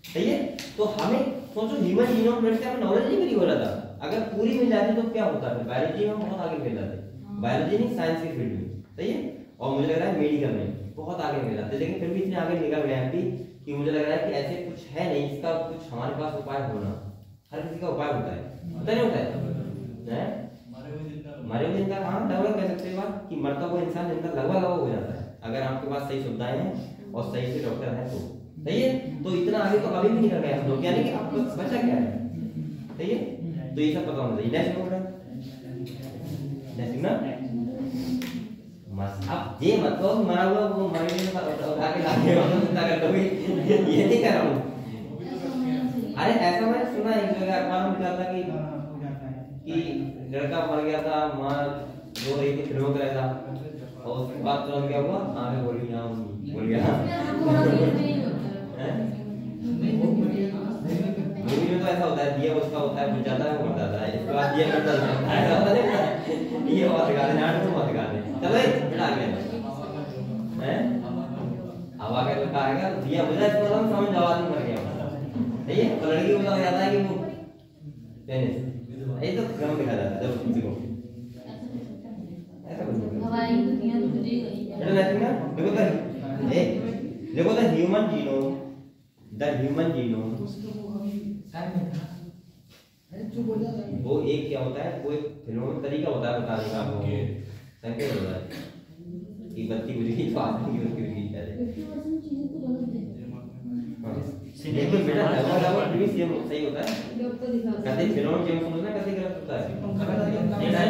सही है। तो हमें सोचो ह्यूमन जीनोम प्रोजेक्ट से हमें नॉलेज नहीं मिली हो रहा था, अगर पूरी मिल जाती तो क्या होता है, बायोलॉजी में बहुत आगे मिल जाते, बायोलॉजी नहीं साइंस की फील्ड में, सही है। और मुझे लग रहा है मेडिकल में बहुत आगे मिल जाते, लेकिन फिर भी इतने आगे निकल गए हैं कि मुझे लग रहा है कि ऐसे कुछ है नहीं, इसका कुछ हमारे पास उपाय होना, हर किसी का उपाय होता है, होता नहीं होता है, मरे हुए जिंदा, हाँ लगभग कह सकते हो कि मरता हुआ इंसान जिंदा लगभग हो जाता है, अगर आपके पास सही सुविधाएं हैं और सही से डॉक्टर है तो, सही है। तो इतना आगे तो कभी भी नहीं कर गए हम लोग, यानी कि आपको बचा क्या है, सही है। तो ये सब पता होना चाहिए। नेक्स्ट बोल रहा है, नेक्स्ट ना मस्त, अब ये मत कहो मरा हुआ वो मरे हुए उठा के लाके चिंता कर दोगे, ये नहीं कर रहा हूँ, अरे ऐसा मैंने सुना है एक जगह अखबार में निकला था कि लड़का मर गया था, माँ रो रही थी, फिर रो रहा था और उसके बाद तुरंत क्या हुआ, आगे बोल गया मूवी में तो ऐसा होता है, दिया उसका होता है, बुझ जाता है, वो मर जाता है, इसके बाद दिया करता है, ऐसा होता है। ये बात गा दे, नाटक मत गा दे, चलो बेटा आगे हैं, अब आगे लड़का आएगा, दिया बुझा, इसको मतलब समझ जाओ आदमी मर गया, सही है। तो लड़की को पता जाता है कि वो पेनिस, ये तो क्रम दिखा जाता है जब किसी को ऐसा कुछ हवाई दुनिया तो बुझी गई बेटा लेकिन ना देखो द ह्यूमन जीनोम वो एक क्या होता है, वो एक फिनोमेनल तरीका होता है बताने का, वो संकेत होता है कि बत्ती बुझ गई तो आदमी की उसकी बुझ गई। 50% चीजें तो गलत है। लेकिन बेटा लगभग भी सेम सही होता है, डॉक्टर दिखा कहते हैं फिनोमेनल जेम समझना कहते गलत होता है।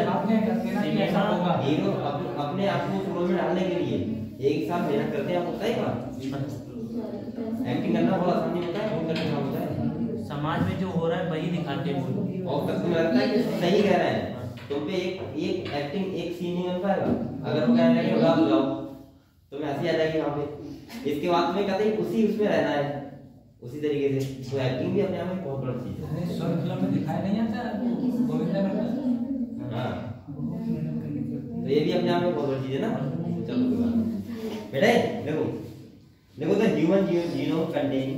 आपने कहना कि ऐसा होगा, हीरो अपने आप को उस रोल में डालने के लिए एक साथ मेहनत करते हैं, आप होता है बात, एक्टिंग करना बहुत आसान नहीं होता है, बहुत कठिन होता है। समाज में जो हो रहा है वही दिखाते हैं वो, और तुम्हें लगता है कि सही कह रहे हैं, तुम पे एक एक्टिंग एक सीन नहीं बन पाएगा, अगर वो कह रहे हैं कि उड़ा बुलाओ तुम्हें हंसी आ जाएगी वहां पे, इसके बाद तुम्हें कहते हैं उसी उसमें रहना है उसी तरीके से, तो एक्टिंग भी अपने आप में बहुत बड़ी चीज है। शॉर्ट फिल्म में दिखाया नहीं आता गोविंदा का, हाँ तो ये भी अपने आप में बहुत बड़ी चीज है ना। चलो कोई बात नहीं बेटा, देखो the human genome contain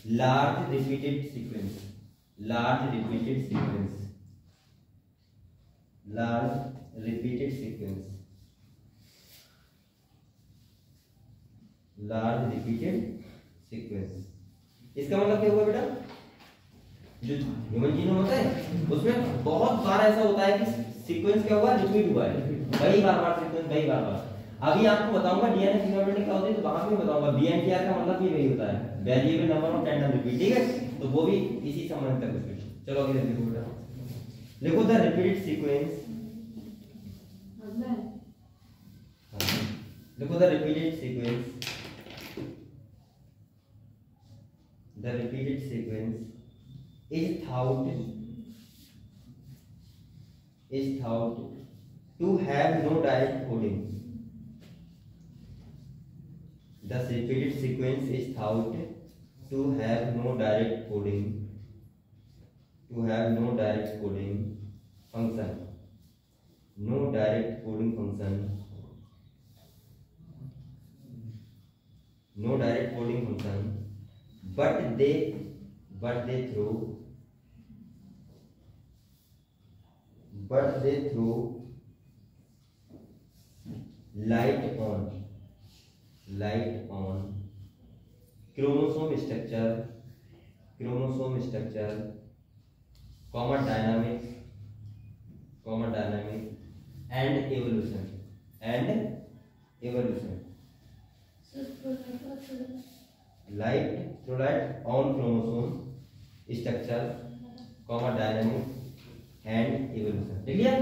large repeated sequence इसका मतलब क्या हुआ बेटा, जो ह्यूमन जीनोम होता है उसमें बहुत बार ऐसा होता है कि सीक्वेंस क्या हुआ, रिपीट हुआ है, कई बार सीक्वेंस कई बार। अभी आपको बताऊंगा डीएनए फिंगरप्रिंटिंग क्या होती है, तो वहां पे बताऊंगा बीएनटीआर का मतलब ये वही होता है, variable number of tandem repeat, ठीक है, तो वो भी इसी संबंध तक कुछ। चलो आगे देखो बेटा, देखो द रिपीटेड सीक्वेंस, देखो the repeated sequence is thought to have no direct coding. The repeated sequence is thought to have no direct coding function. But they throw light on chromosome structure, comma dynamics and evolution. Light on chromosome structure, comma dynamics and evolution, ठीक है।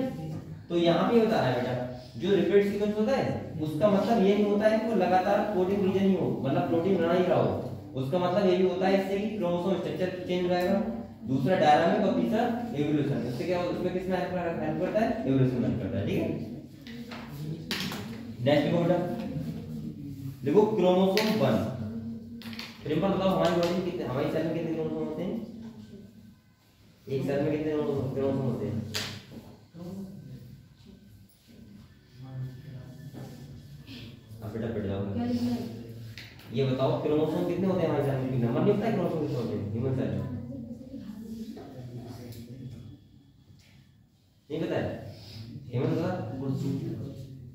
तो यहाँ पे बता रहा है बेटा, जो रिपीट सीक्वेंस होता है उसका मतलब ये नहीं होता है कि वो लगातार कोडिंग रीजन ही हो, मतलब प्रोटीन बना ही रहा हो, उसका मतलब ये भी होता है इससे कि क्रोमोसोम स्ट्रक्चर चेंज रहेगा, दूसरा डायनामिक और तीसरा इवोल्यूशन। इससे क्या होता है, उसमें किसमें हेल्प करता है, इवोल्यूशन में करता है, ठीक है। नेक्स्ट देखो बेटा, देखो क्रोमोसोम 1, सिंपल बताओ हमारी बॉडी में कितने, हमारी सेल में कितने क्रोमोसोम होते हैं, एक सेल में कितने क्रोमोसोम होते हैं, अब बेटा पढ़ जाओ, ये बताओ क्रोमोसोम कितने होते हैं हमारे सेल में, नंबर नहीं होता है क्रोमोसोम कितने होते हैं ह्यूमन सेल में, नहीं पता है, हेमंत बता,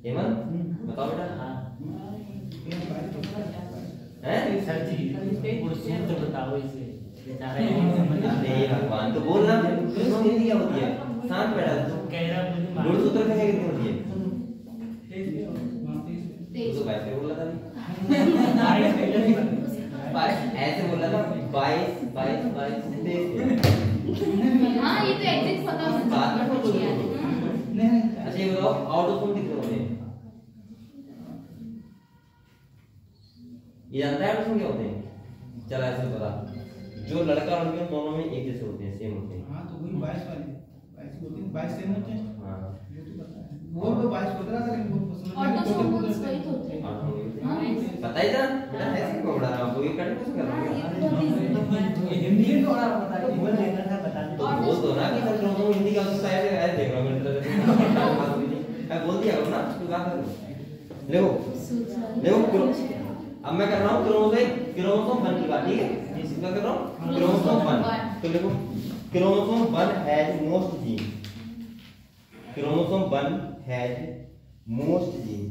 हेमंत बताओ बेटा, हैं सर जी तो बताओ इसे बेचारा अरे भगवान, तो बोल ना क्रोमोसोम कितनी क्या होती है, शांत बैठा तू, कह रहा मुझे गुणसूत्र में कितनी होती है, तो वैसे बोला था ऐसे बोला था 22 हाँ ये तो एग्जैक्ट पता होना बाद में बोल चाहिए। अच्छा ये बताओ ऑटोसोम कितने होते हैं, ये जानता है ऑटोसोम क्या होते हैं, चल ऐसे बता, जो लड़का और लड़की दोनों में एक जैसे होते हैं, सेम होते हैं। हाँ तो वही 22 वाले 22 होते हैं, 22 सेम होते हैं। हाँ वो तो पता है, वो तो 22 होता है लेकिन वो समझ में ऑटोसोमल्स वही तो होते हैं। पता ही था बेटा, ऐसे क्यों पढ़ा रहा हूँ, कोई कट कुछ कर रहा हूँ। हिंदी में थोड़ा बताइए। बोल देना था बता दे। तो बोल दो ना कि मैं क्रोमोसोम हिंदी का उसका ऐसे देख रहा हूँ मैं बोल दिया करो ना, तू कहाँ कर देखो देखो अब मैं कर रहा हूँ क्रोमोसोम 1 की बात, ठीक है। इसका कर रहा हूँ क्रोमोसोम 1, तो देखो chromosome 1 has most gene, chromosome 1 has most gene.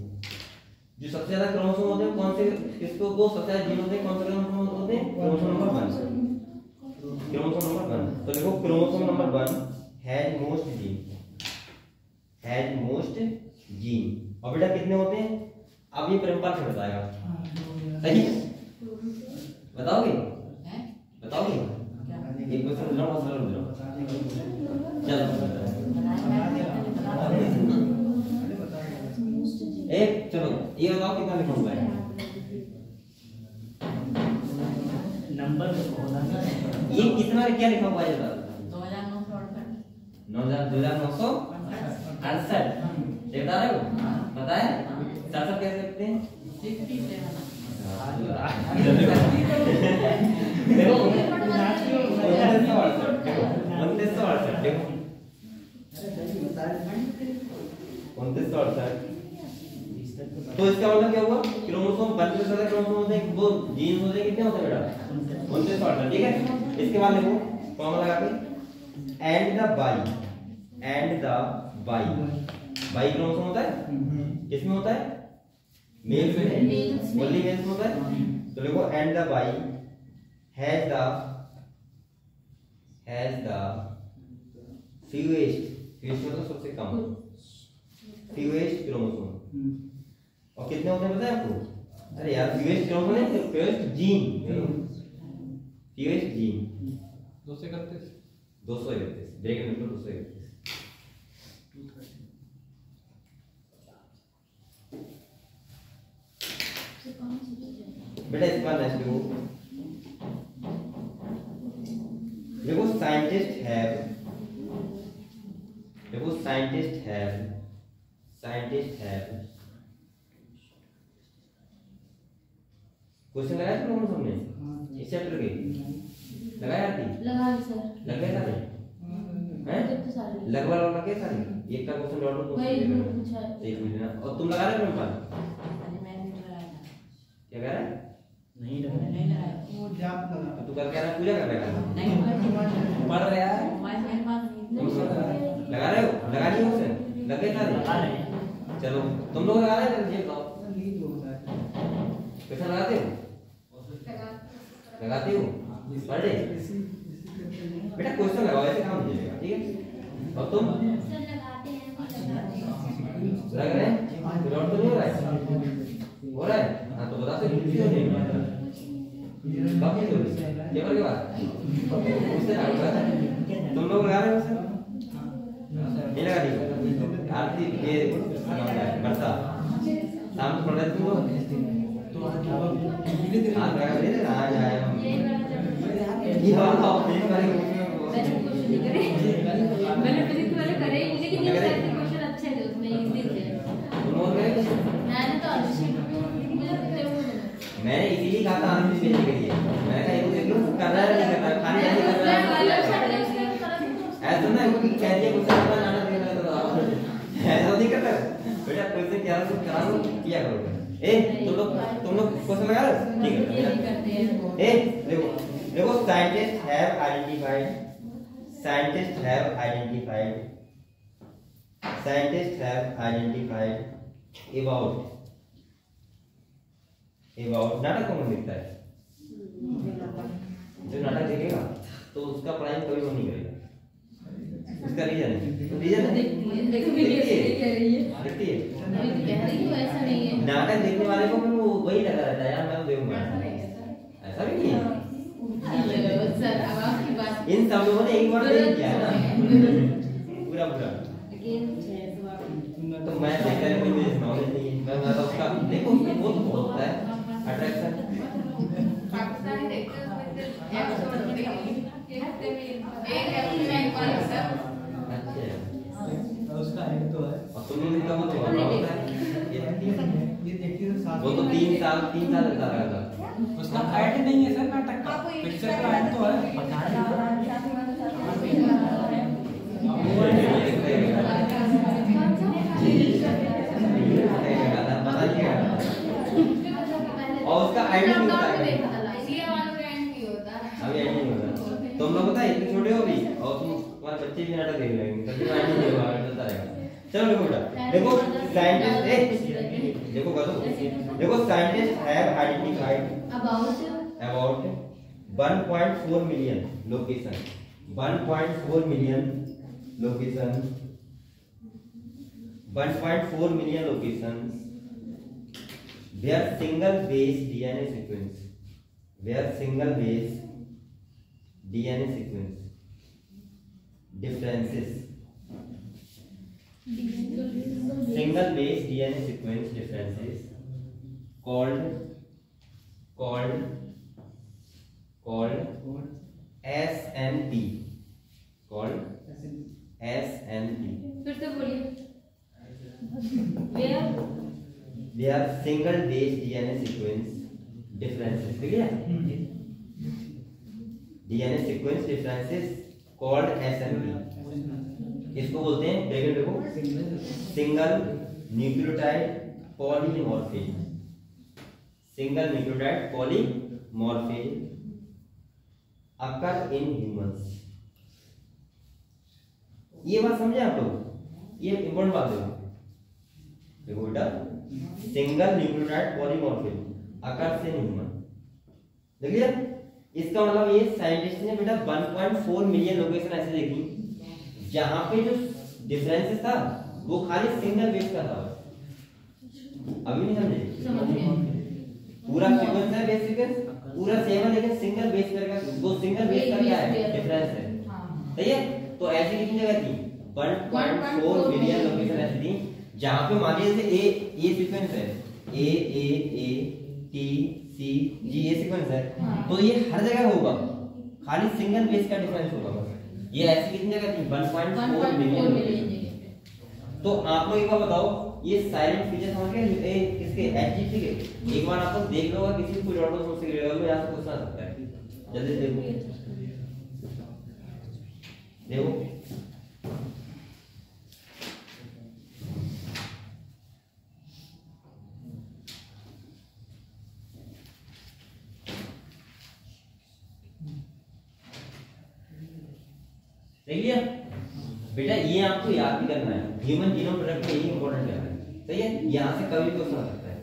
जो सबसे ज्यादा क्रोमोसोम होते हैं कौन से, किसको वो सबसे ज्यादा जीन होते हैं, कौन से क्रोमोसोम होते हैं, क्रोमोसोम नंबर 1, क्रोमोसोम नंबर 1। तो देखो chromosome number 1 has most gene, has most gene. और बेटा कितने होते हैं, अब ये प्रेमपाल से बताएगा, सही है? बताओगे बताओगे? एक क्वेश्चन पूछ रहा हूँ, सरल पूछ रहा हूँ। चलो एक, चलो ये बताओ कितना लिखा हुआ है नंबर होना ये कितना, क्या लिखा हुआ है? 2968 ये बता रहे हो? पता है? 67 कैसे लिखते हैं? देखो 2968 तो इसका मतलब क्या हुआ, क्रोमोसोम 1 से ज्यादा क्रोमोसोम होते हैं, वो जीन होते हैं, कितने होते हैं बेटा? 2968, ठीक है। इसके बाद देखो फॉर्मूला लगा के, एंड द बाई क्रोमोसोम होता है, किसमें होता है? मेल में, ओनली मेल में होता है। तो देखो and the by has the fewest मतलब सबसे कम, फ्यूएस्ट क्रोमोसोम। और कितने होते हैं पता है आपको? अरे यार फ्यूएस्ट क्रोमोसोम है, फ्यूएस्ट जीन 231 ब्रैकेट में 231। बेटा इसके बाद नेक्स्ट देखो साइंटिस्ट हैव क्वेश्चन लगाया था लोगों ने इस चैप्टर के, लगाया थी? लगा सर, लग गए सारे हैं? लगवा लगे सारे, एक का क्वेश्चन डॉट को वही पूछा है। एक मिनट। और तुम लगा रहे हो क्या कह रहा है? नहीं लगाया वो जाप लगा। तू कर क्या रहा है, पूजा कर रहा है? पढ़ रहा है लगा रहे हो? लगा लिए क्वेश्चन? लग गए सारे? लगा रहे हैं। चलो तुम लोग लगा रहे हो? ये बताओ क्वेश्चन लगाते हो? लगाते हो? पढ़ रहे? बेटा क्वेश्चन लगाओ, ऐसे काम नहीं चलेगा, ठीक है। और तुम सर लगाते हैं, लग रहे हैं? डॉट तो नहीं हो रहा है? हो रहा है? हाँ तो बता सकते क्यों नहीं हो रहा? बाकी तो पेपर के बाद उससे ना होगा। तुम लोग लगा रहे हो सर? नहीं लगा रही आरती ये बरसा शाम को पढ़ रहे तुम लोग? आज लगा रहे थे, आज आए हम ये वाला एक बार मैंने फिजिक्स वाले करे, लेकिन ये सारे क्वेश्चन अच्छे थे, उसमें इजी थे। तुम लोग गए? मैंने तो अच्छे मुझे मैंने इसीलिए कहा था आंसर देने के लिए, मैंने कहा ये देख लो कर रहा है नहीं कर रहा, खाली ऐसे कर रहा है ऐसा ना कि कह दिया कुछ ना ना दे रहा है, ऐसा नहीं करता बेटा। क्वेश्चन क्या है करा लो, किया करो। तुम लोग क्वेश्चन लगा रहे हो? ठीक है। देखो साइंटिस्ट हैव आइडेंटिफाइड अबाउट नाटक कौन लिखता है? जो नाटक देखेगा तो उसका पढ़ाई कभी वो नहीं करेगा, उसका रीजन देखती है नाटक देखने वाले को वो वही लगा रहता है यार मैं तो देखूंगा, ऐसा भी नहीं है। इन सब लोगों ने एक बार देख किया ना पूरा तो मैं देखता है कोई मुझे नॉलेज नहीं है, मैं तो उसका देखो वो तो बहुत होता है अट्रैक्शन। पाकिस्तानी देखते हैं हफ्ते में एक हफ्ते में एक बार होता है। अच्छा उसका एंड तो है और तुमने कितना वो तो होता है ये देखिए तो साथ वो तो 3 साल चलता रहा था। उसका एड नहीं है सर नाटक का आपको ये पिक्चर का एड तो है पता नहीं और उसका आईडी नहीं होता है इसलिए हमारा ब्रांड नहीं होता। अभी आईडी नहीं होता तुम लोग पता है इतने छोटे हो भी और तुम तुम्हारे बच्चे भी नाटक देख लेंगे तभी आईडी नहीं होगा चलता रहेगा। चलो देखो बेटा देखो साइंटिस्ट देखो देखो scientist have identified about 1.4 million location 1.4 million location 1.4 million locations where single base DNA sequence differences single base DNA sequence differences called SNP फिर से बोलिए। Where they are single base DNA sequence differences ठीक है DNA sequence differences called SNP इसको बोलते हैं bracket देखो single nucleotide polymorphism single nucleotide polymorphism occur in humans ये बात समझे आप लोग ये इंपॉर्टेंट बात है देखो बेटा single nucleotide polymorphism occurs in human देख लिया इसका मतलब ये साइंटिस्ट ने बेटा 1.4 मिलियन लोकेशन ऐसे देखी जहां पे जो डिफरेंसेस था वो खाली सिंगल बेस का था अभी नहीं समझे पूरा सीक्वेंस है बेस सीक्वेंस पूरा सेम है लेकिन सिंगल बेस पेयर का वो सिंगल बेस का क्या है डिफरेंस है सही है तो ऐसी कितनी जगह थी 1.4 मिलियन लोकेशन ऐसी थी जहां पे मान लीजिए जैसे ए सीक्वेंस है ए टी सी जी ये सीक्वेंस है तो ये हर जगह होगा खाली सिंगल बेस का डिफरेंस होगा बस ये ऐसी कितनी जगह थी 1.4 मिलियन तो आप लोग एक बार बताओ ये साइलेंट फीचर समझ गए किसके एचजी ठीक है एक बार आप लोग देख लो किसी भी कोई डाउट हो मुझसे क्लियर हो यहां से पूछना सकता है जल्दी देखो देख लिया बेटा ये आपको याद भी करना है ह्यूमन जीनोम प्रोजेक्ट में यही इंपॉर्टेंट है सही है यहां से कभी क्वेश्चन आ सकता है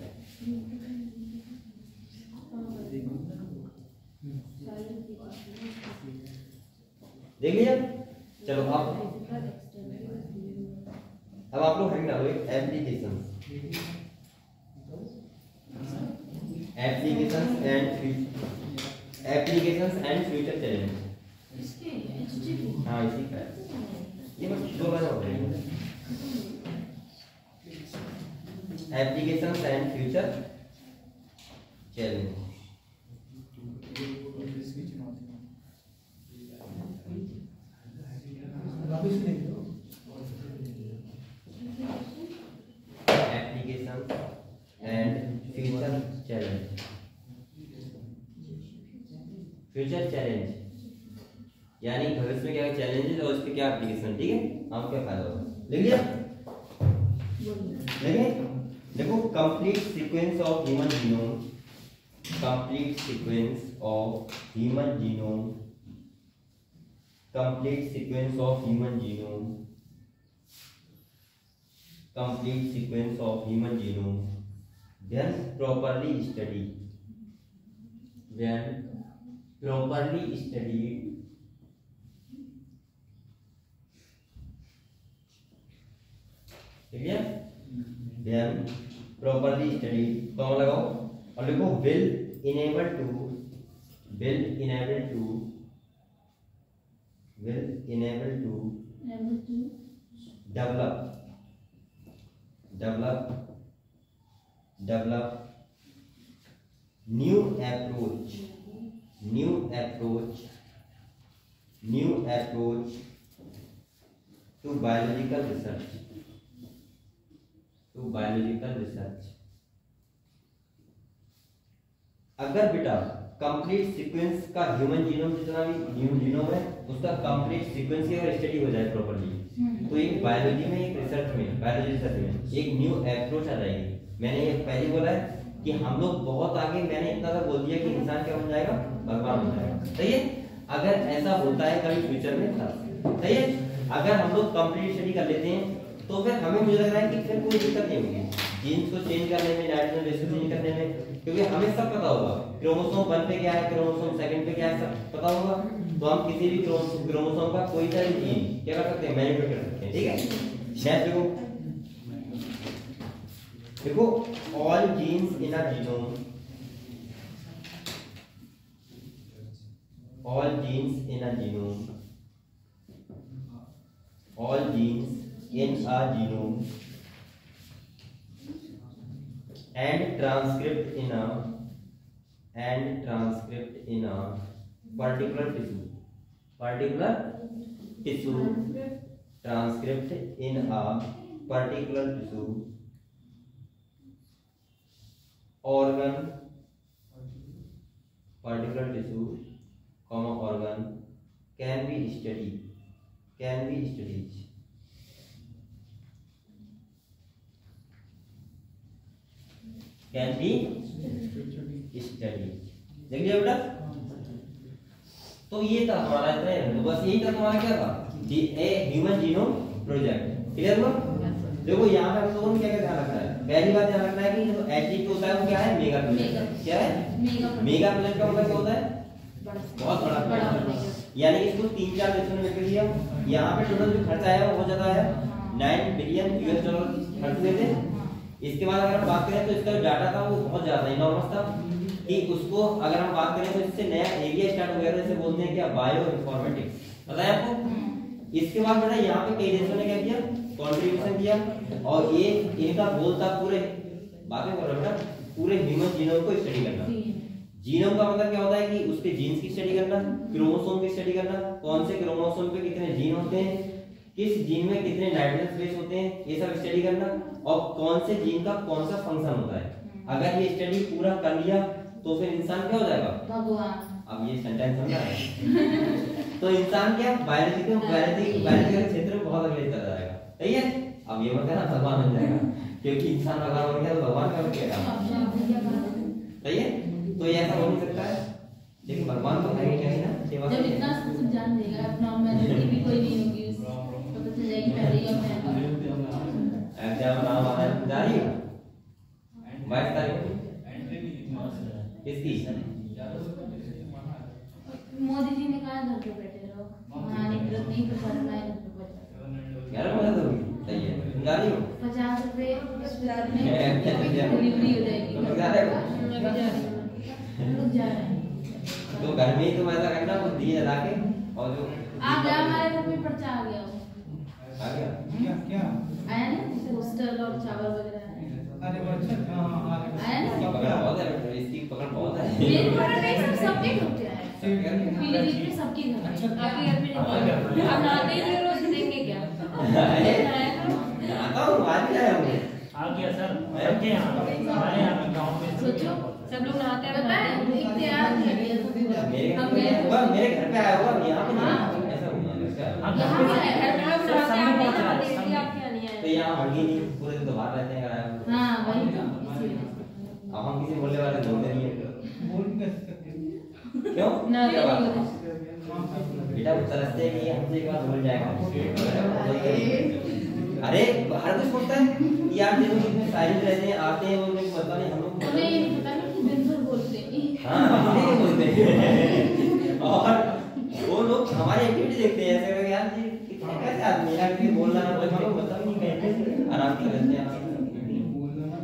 देख लिया चलो अब आप लोग हेडिंग डालो एप्लीकेशंस एंड फ्यूचर चैलेंज हाँ इसी का ये बस दो बार हो रही है applications and future challenge applications and future challenge यानी भविष्य में क्या चैलेंजेस और उसके क्या एप्लीकेशन ठीक है आपको क्या फायदा होगा लिख लिया देखो complete sequence of human genome complete sequence of human genome then properly studied ठीक है then properly studied तो लगाओ और लिखो will enable to develop new approach new approach to biological research, to biological research. अगर बेटा कंप्लीट सीक्वेंस का human genome जितना भी ह्यूमन जीनोम है उसका कंप्लीट सीक्वेंस की अगर स्टडी हो जाए प्रॉपर्ली तो एक बायोलॉजी में, एक रिसर्च में, बायोलॉजी रिसर्च में एक न्यू अप्रोच आ जाएगी। मैंने ये पहले बोला है कि हम लोग बहुत आगे, मैंने इतना तक बोल दिया कि इंसान क्या बन जाएगा, भगवान बन जाएगा। सही है, अगर ऐसा होता है कभी फ्यूचर में सही है, अगर हम लोग कंप्लीट स्टडी कर लेते हैं तो फिर हमें मुझे लग रहा है कि फिर कोई दिक्कत नहीं होगी जीन्स को चेंज करने में, नाइट्रोजन बेस को चेंज करने में, क्योंकि हमें सब पता होगा क्रोमोसोम 1 पे क्या है, क्रोमोसोम 2 पे क्या है, सब पता होगा। तो हम किसी भी क्रोमोसोम का कोई सा भी जीन क्या कर सकते हैं, मैनिपुलेट कर सकते हैं। ठीक है, देखो all genes in a genome, all genes in a genome, all genes in a genome and transcript in a particular tissue, transcript in a particular tissue, organ, particular tissue comma organ can be studied, can be studied, देख लिया बेटा। तो ये था हमारा इतना है, तो बस यही था तुम्हारा क्या था, ह्यूमन जीनोम प्रोजेक्ट। क्लियर हुआ? देखो यहाँ पे हम लोगों को क्या क्या ध्यान रखना है, पहली बात ध्यान रखना है कि जो एचडी होता है वो क्या है, मेगा प्रोजेक्ट। क्या है मेगा प्रोजेक्ट का मतलब क्या होता है, बहुत बड़ा। यानी इसको 3-4 देशों ने मिलकर दिया। यहाँ पे टोटल जो खर्चा है वो हो जाता है $9 बिलियन खर्च हुए थे। इसके बाद अगर हम बात करें तो इसका जो डाटा था वो बहुत ज्यादा इनॉर्मस था कि उसको अगर हम बात करें तो इससे नया एरिया स्टार्ट हो गया था, इसे बोलते हैं क्या, बायो इन्फॉर्मेटिक्स। पता है आपको? इसके बाद बेटा यहाँ पे कई देशों ने क्या किया, कंट्रीब्यूशन किया, और ये इनका गोल था पूरे बातें कर रहा बेटा, पूरे ह्यूमन जीनोम को स्टडी करना। जीनोम का मतलब क्या होता है कि उसके जीन्स की स्टडी करना, क्रोमोसोम की स्टडी करना, कौन से क्रोमोसोम पे कितने जीन होते हैं, किस जीन में कितने नाइट्रोजन बेस होते हैं, ये सब स्टडी करना, और कौन से जीन का कौन सा फंक्शन होता है। अगर ये स्टडी पूरा कर लिया तो फिर इंसान क्या हो जाएगा, भगवान। अब ये सेंटेंस समझा है तो इंसान क्या बायोलॉजी के क्षेत्र में बहुत अगले चला जाएगा। सही है, अब ये मत कहना भगवान बन जाएगा, क्योंकि इंसान भगवान बन गया तो भगवान का क्या है। सही है, तो ये ऐसा हो नहीं सकता है, लेकिन भगवान तो है क्या है ना, सेवा जब इतना सब जान देगा, नॉर्मलिटी भी कोई नहीं होगी, पता चल जाएगी पहले ही अब एग्जाम नाम आ रहा है, जा रही है 22 तारीख किसकी, मोदी जी ने कहा घर पे बैठे रहो, वहाँ निकलो नहीं तो करना है, घर पे बैठो। यार मजा तो सही है, तुम जा रही हो, 50 रुपए अस्पताल में डिलीवरी हो जाएगी। तुम जा रहे हो, लोग जा रहे हैं, तो घर में ही तुम ऐसा करना, वो दिए जला के, और जो आ गया हमारे घर में पर्चा आ गया, आ गया क्या क्या आया ना पोस्टर और चावल वगैरह अरे अच्छा हां आया ना, पकड़ बहुत है, इसकी पकड़ बहुत है, मेरे पकड़ नहीं, सबके घर पे आया है, पीलीभीत में सबके घर में, आपके घर में नहीं। अब नाते ही रोज देंगे क्या, आता हूँ आज भी आया हूँ, आ गया सर, सबके यहाँ, हमारे यहाँ गाँव में सोचो सब लोग नहाते हैं, पता है इख्तियार नहीं है, मेरे घर पे आया होगा, यहाँ पे नहीं, ऐसा हुआ यहाँ पे घर पे लोग नहाते हैं, आपके यहाँ देखिए, आपके यहाँ नहीं तो आया। यहाँ हड़गी नहीं, पूरे दिन तो बाहर रहते हैं, अगर हाँ वही तो, इसीलिए अब हम किसी बोलने वाले बोलते नहीं है, बोल कैसे सकते हैं क्यों ना क्या बात है? नहीं बेटा वो तरसते हैं कि हमसे एक बार भूल जाएगा, अरे हर कोई सोचता है कि यार देखो कितने साइलेंट रहते हैं, आते हैं, उन्हें पता नहीं, हम लोग उन्हें ये पता नहीं कि दिन भर बोलते हैं, हाँ इसलिए बोलते हैं, और वो लोग हमारी एक्टिविटी देखते हैं ऐसे करके, यार जी कितने कैसे आदमी है कि बोलना ना बोलना को मतलब नहीं कहते, आराम से रहते हैं।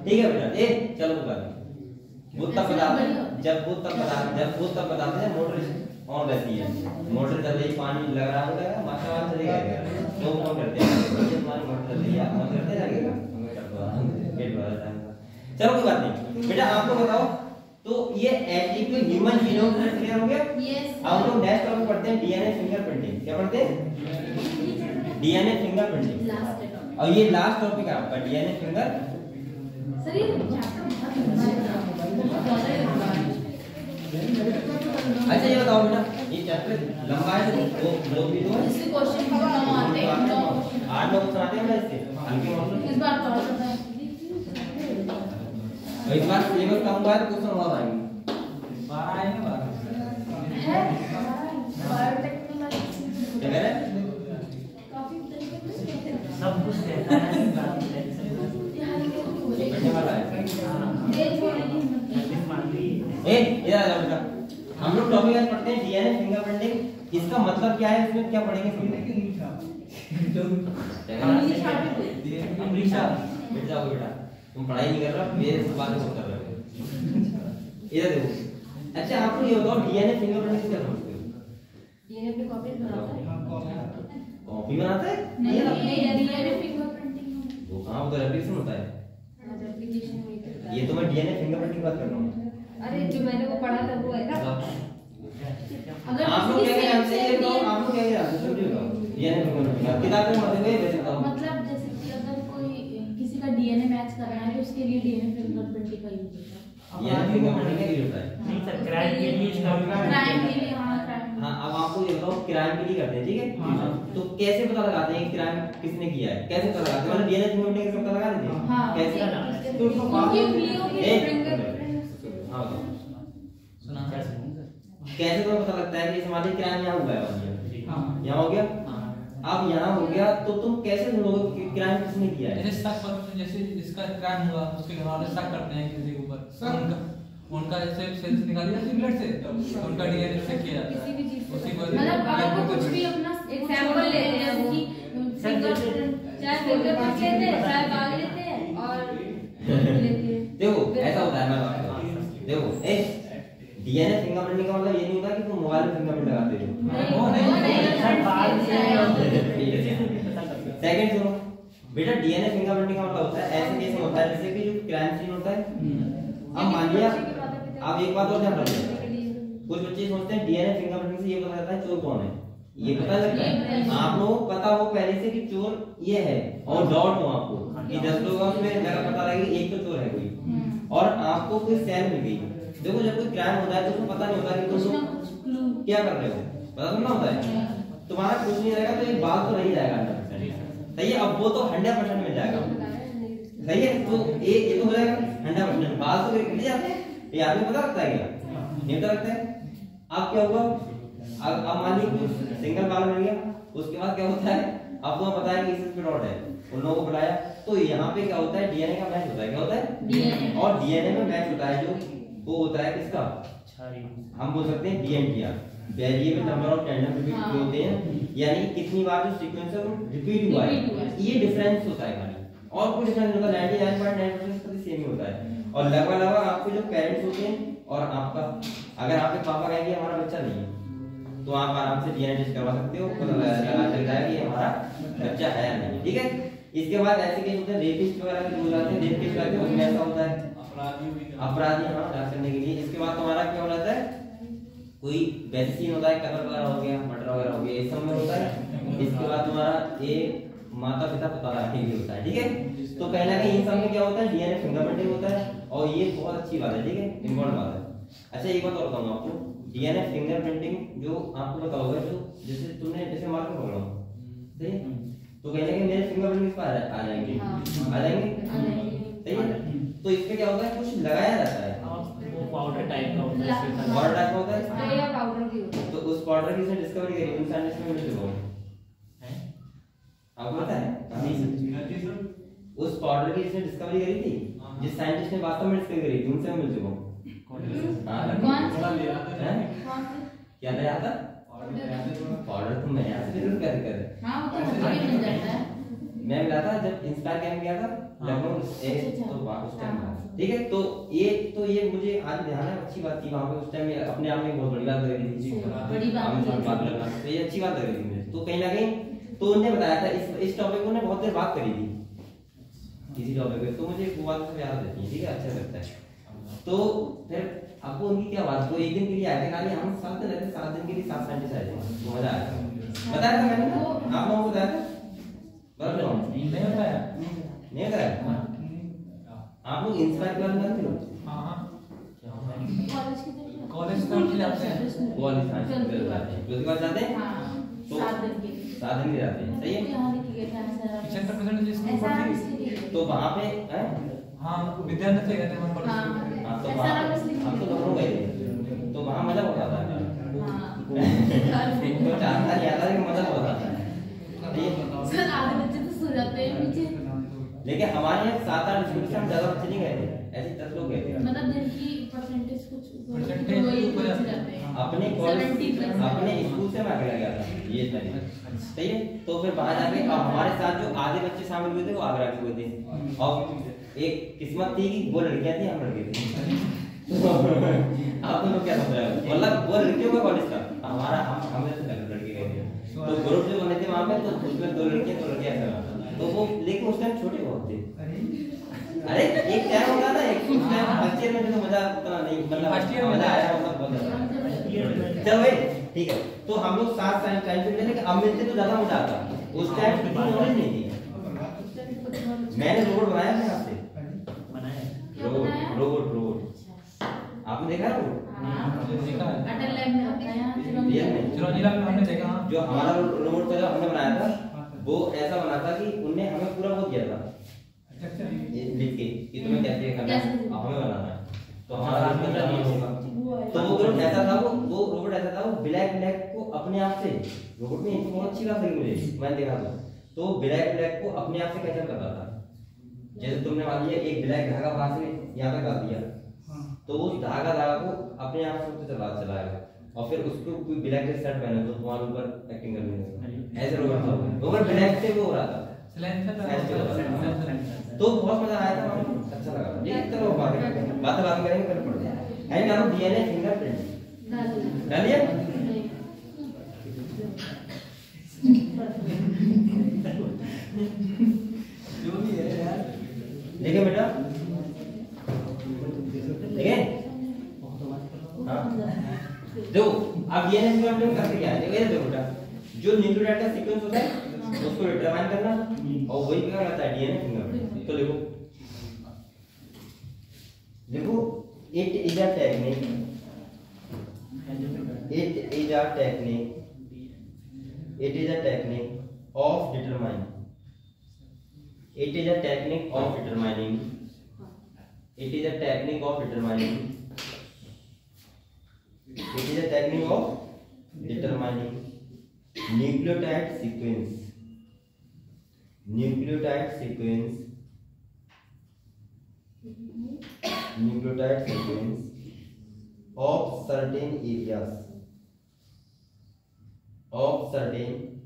ठीक है बेटा, ए चलो बात वो तब बताते हैं जब वो तब बताते हैं मोटर ऑन रहती है, मोटर चल रही, पानी लग रहा होगा, माशाल्लाह चलेगा, तो फोन करते हैं ये तुम्हारी मोटर चल रही है, आप फोन करते जाएगा, गेट वाला टाइम। चलो कोई बात नहीं बेटा, आपको बताओ तो ये एटलीस्ट ह्यूमन जीनोम क्लियर हो गया। यस अब हम लोग नेक्स्ट टॉपिक पढ़ते हैं डीएनए फिंगरप्रिंटिंग। क्या पढ़ते हैं? DNA fingerprinting. लास्ट और ये लास्ट टॉपिक है आपका डीएनए फिंगर। सर ये अच्छा ये बताओ बेटा, ये चैप्टर लंबा है वो भी तो है। इसके क्वेश्चन कम आते हैं 8 लोग सुनाते हैं ना इसके हल्के मॉडल। इस बार तो होता है इस बार सिलेबस कम हुआ है तो क्वेश्चन और आएंगे। 12 आएंगे 12 है बायोटेक्नोलॉजी क्या कह रहे हैं? काफी तरीके से सब कुछ रहता है बैठने वाला है। ये छोड़ेगी ए इधर आ जाओ बेटा। हम लोग टॉपिक आज पढ़ते हैं डीएनए फिंगरप्रिंटिंग। इसका मतलब क्या है, इसमें क्या पढ़ेंगे अमरीशा बैठ जाओ बेटा, तुम पढ़ाई नहीं कर रहे, मेरे से बातें बहुत कर रहे हो। इधर देखो। अच्छा आप लोग ये बताओ डीएनए फिंगरप्रिंटिंग से क्या समझते हो? ये पे कॉपी बनाता है कॉपी बनाता है? नहीं ये फिंगरप्रिंटिंग वो कहाँ होता है? रेप्लिकेशन होता है। एप्लीकेशन में करता है। ये तो मैं डीएनए फिंगरप्रिंटिंग की बात कर रहा हूँ। अरे जो मैंने वो पढ़ा था वो है ना अगर आप लोग क्या जानते हैं? ये बताओ आप लोग क्या जानते हैं? समझिए बताओ डीएनए फिंगरप्रिंटिंग किताब में मत गए वैसे बताओ। मतलब जैसे कि अगर कोई किसी का डीएनए मैच करना है तो उसके लिए डीएनए फिंगरप्रिंटिंग का यूज होता है। डीएनए फिंगरप्रिंटिंग का यूज होता है। नहीं सर, क्राइम के लिए क्राइम के लिए हाँ क्राइम हाँ अब आपको ये बताओ क्राइम के लिए करते हैं, ठीक है? तो कैसे पता लगाते हैं कि क्राइम किसने किया है? कैसे पता लगाते हैं? मतलब डीएनए फिंगरप्रिंटिंग से पता लगा देते हैं? हाँ कैसे? उनकी उंगलियों के एक फिंगरप्रिंट हाँ बताओ सुना कैसे तुम्हें पता लगता है कि हमारे क्राइम यहाँ हुआ है? हाँ यहाँ हो गया। अब यहाँ हो गया तो तुम कैसे ढूंढोगे कि क्राइम किसने किया है? जैसे शक पर जैसे जिसका क्राइम हुआ उसके घर वाले शक करते हैं किसी के ऊपर, उनका जैसे सेल्स निकाली जाती है ब्लड से तो उनका डीएनए चेक किया जाता किसी है। भी चीज उसी को मतलब अगर वो कुछ भी अपना एग्जांपल लेते हैं उसकी फिंगरप्रिंट चाहे फिंगरप्रिंट लेते हैं चाहे बाल लेते हैं और लेते हैं। देखो ऐसा होता है, मैं बात करता हूँ। देखो डीएनए फिंगरप्रिंटिंग का मतलब ये नहीं होता कि तुम मोबाइल में फिंगरप्रिंट लगाते हो। वो सेकंड सुनो बेटा, डीएनए फिंगरप्रिंटिंग का मतलब होता है ऐसे केस में होता है जैसे कि जो क्राइम सीन होता है। अब मान लिया आप एक बात और ध्यान रखिए, कुछ बच्चे सोचते हैं डीएनए फिंगरप्रिंटिंग से ये पता लगता है चोर कौन है। ये पता लगता है आप लोगों को पता हो पहले से कि चोर ये है और डाउट हो आपको कि 10 लोगों में लगा पता लगे एक तो चोर है कोई और आपको कोई सेल मिल गई। देखो जब कोई क्राइम होता है तो उसको पता नहीं होता कि तुम क्या कर रहे हो, पता तो ना होता है। तुम्हारा कुछ नहीं रहेगा तो एक बात तो नहीं जाएगा 100%, सही है? अब वो तो 100% मिल जाएगा, सही है? तो ये तो हो जाएगा 100%। बात तो कट जाते हैं, ये आदमी पता लगता है क्या? नहीं पता लगता है। अब क्या हुआ, अब मान लीजिए सिंगल बाल मिल गया, उसके बाद क्या होता है आपको पता है कि इस पे डॉट है, उन लोगों को बुलाया तो यहाँ पे क्या होता है डीएनए का मैच होता है। क्या होता है? डीएनए और डीएनए में मैच होता है जो वो होता है किसका, हम बोल सकते हैं DNTR, variable number of tandem repeat जो होते हैं, यानी कितनी बार जो सीक्वेंसर रिपीट हुआ है, ये डिफरेंस होता है खाली, और कोई डिफरेंस नहीं होता। 99.9% सेम ही होता है। और लगभग आपके जो पेरेंट्स होते हैं और आपका, अगर आपके पापा कहेंगे हमारा बच्चा नहीं है तो आप आराम से डीएनए टेस्ट करवा सकते हो, पता लगा चल जाएगा कि हमारा बच्चा है या नहीं, ठीक है? इसके बाद ऐसे केस होते हैं रेपिस्ट वगैरह के हो जाते हैं, रेप केस करते हैं उसमें ऐसा होता है अपराधी हाँ जांच करने के लिए। इसके बाद तुम्हारा क्या हो जाता है, कोई वैसे सीन होता है कत्ल वगैरह हो गया, मर्डर वगैरह हो गया, इस सब में होता है। इसके बाद तुम्हारा एक माता पिता पता रखने के लिए होता है, ठीक है? तो कहीं ना कहीं इन सब में क्या होता है डीएनए फिंगरप्रिंटिंग होता है और ये बहुत अच्छी बात है, ठीक है? इम्पोर्टेंट बात है। अच्छा एक बात और बताऊंगा आपको, डीएनए फिंगरप्रिंटिंग जो आपको पता होगा, जो जैसे तुमने जैसे मार्कर पकड़ा सही है, तो कहीं ना कहीं मेरे फिंगरप्रिंट इस पर आ जाएंगे, आ जाएंगे, सही है? तो इस पे क्या होता है, कुछ लगाया जाता है, वो पाउडर टाइप का होता है, पाउडर टाइप का होता है। स्प्रे या पाउडर की होती है। तो उस पाउडर की इसने डिस्कवरी करी, उन साइंटिस्ट में मिल चुका है, आपको पता है? उस पाउडर की इसने डिस्कवरी करी थी, जिस साइंटिस्ट ने वास्तव में डिस्कवरी करी थी उनसे मैं मिल चुका हूँ। क्या नया था पाउडर? तुम नया से जरूर कर हाँ वो तो हमें भी मिल जाता है। मैं मिला था जब इंस्पायर कैंप गया था लगभग उस टाइम, ठीक है? तो ये मुझे आज ध्यान है, अच्छी बात थी वहां पे उस टाइम, अपने आप में बहुत बड़ी बात लग रही थी, बड़ी बात लगना, तो ये अच्छी बात लग रही थी मुझे। तो कहीं ना कहीं तो उन्होंने बताया था इस टॉपिक को बहुत देर बात करी थी इसी टॉपिक पे, तो मुझे वो बात सब याद रहती है, ठीक है? अच्छा लगता है। तो फिर आपको उनकी क्या बात, तो एक दिन के लिए आए थे खाली, हम 7 दिन रहते, 7 दिन के लिए 7 साइंटिस्ट आए थे, तो मजा आया। बताया था मैंने ना, आप लोगों को बताया था, बता रहा हूँ नहीं बताया, नहीं बताया। आप लोग इंस्पायर क्लास में थे? हाँ कॉलेज की तरफ कॉलेज तक जाते हैं, कॉलेज साइंस में जाते हैं, उसके बाद जाते हैं तो 7 दिन के 7 दिन के जाते हैं, सही है। यहाँ लिखी गई था पिछहत्तर ऐसा परसेंट जिसको पढ़ती तो वहाँ पे हैं, हाँ विद्यार्थी से गए थे हम हाँ। पढ़ते हाँ तो ऐसा वहाँ ना बस लिखी हम तो गई। दोनों गए थे, तो वहाँ मजा बहुत आता है। तो जानता नहीं आता लेकिन मजा बहुत आता है। सर आधे बच्चे तो सो जाते हैं नीचे, लेकिन हमारे यहाँ 7-8 स्कूल से हम ज्यादा बच्चे नहीं गए थे, ऐसे 10 लोग गए थे। मतलब दिन की परसेंटेज कुछ परसेंटेज वही ऊपर बच्चे जाते हैं। अपने कॉलेज 70+। अपने स्कूल से मैं अकेला गया था, ये था, सही है। तो फिर वहाँ जाके अब हमारे साथ जो आधे बच्चे शामिल हुए थे वो आगरा के हुए थे, और एक किस्मत थी कि वो लड़कियां थी, हम लड़के थे। आप लोग क्या समझ रहे हो, मतलब वो लड़कियों का कॉलेज था, हमारा हम से लड़के गए थे, तो ग्रुप जो बने थे वहाँ पे, तो उसमें 2 लड़कियां 2 लड़के ऐसा था, तो वो लेकिन उस टाइम छोटे बहुत थे। अरे एक टाइम होता ना, एक उस टाइम फर्स्ट ईयर में तो मजा उतना नहीं, मतलब फर्स्ट ईयर में मजा आया मतलब बहुत ज्यादा। चलो भाई ठीक है, तो हम लोग 7 टाइम से मिले, लेकिन अब मिलते तो ज्यादा मजा आता, उस टाइम इतनी नॉलेज नहीं थी। मैंने रोबोट बनाया अपने हाथ से, क्या बनाया? रोबोट आपने देखा है रोबोट? देखा है। अटल लैब में होता है यहाँ रियल में? चिरौंजीला में हमने देखा, हाँ। जो हमारा रोबोट था जो हमने बनाया था, वो ऐसा बना था कि उनने हमें पूरा वो दिया था ये लिख के कि तुम्हें कैसे करना है, अब हमें बनाना है, तो हमारा हाथ में नहीं होगा। तो वो रोबोट ऐसा था, वो रोबोट ऐसा था, वो ब्लैक को अपने आप से, रोबोट में एक बहुत अच्छी बात लगी मुझे, मैंने देखा तो ब्लैक को अपने आप से कैसे करता था। जैसे तुमने मान लिया एक ब्लैक धागा वहां से यहाँ पे कर दिया, तो उस धागा को अपने आप से ऊपर चलाएगा, और फिर उसको कोई ब्लैक का शर्ट पहने तो तुम्हारे ऊपर एक्टिंग करनी है, ऐसे रोबोट था। रोबोट ब्लैक से वो हो रहा था, तो बहुत मजा आया था, अच्छा लगा। ये चलो बात करेंगे, कल पढ़ते हैं। एंड नाउ डीएनए फिंगरप्रिंट डालिए। जो भी है यार, देखिए बेटा, देखिए हाँ देखो, अब डीएनए फिंगरप्रिंट करके क्या है, देखो बेटा, जो न्यूक्लियोटाइड का सीक्वेंस होता है उसको डिटरमाइन करना, और वही क्या कहलाता है डीएनए फिंगरप्रिंट। तो देखो it is a technique, of determining, it is a technique of determining nucleotide sequence of certain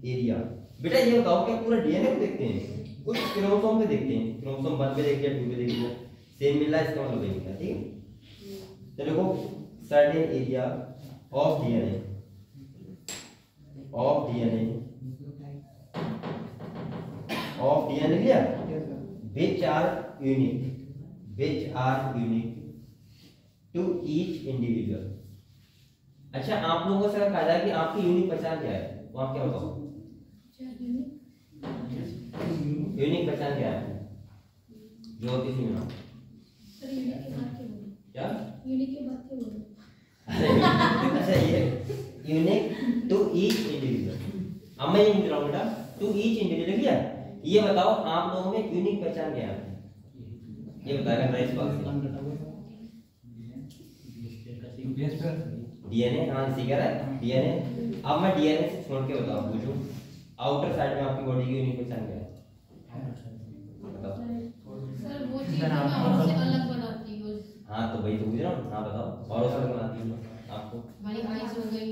area। बेटा ये बताओ क्या पूरा डीएनए को देखते हैं, कुछ क्रोमोसोम पे देखते हैं, क्रोमोसोम 1 पे देख लिया, 2 पे देख लिया, सेम मिल रहा है, इसका मतलब वही है, ठीक है। तो देखो सर्टेन एरिया ऑफ डीएनए लिया, which are unique to each individual। अच्छा, आप लोगों से कहा जाए कि आपकी यूनिक पहचान क्या है, तो आप क्या बताओ, यूनिक पहचान क्या है जो होती थी ना? क्या अच्छा, ये यूनिक टू ईच इंडिविजुअल। अब मैं ये पूछ रहा हूँ बेटा, टू ईच इंडिविजुअल क्या, ये बताओ आप लोगों में यूनिक पहचान क्या है, ये बताएगा राइस डीएनए। हाँ इसी कह रहा है डीएनए। अब मैं डीएनए से छोड़ के बताओ, पूछूं आउटर साइड में आपकी बॉडी की यूनिक पहचान क्या है, बताओ। सर वो चीज और से अलग बनाती है। हाँ तो वही तो पूछ रहा हूँ, हाँ बताओ और से अलग बनाती है आपको। हमारी आईज हो गई,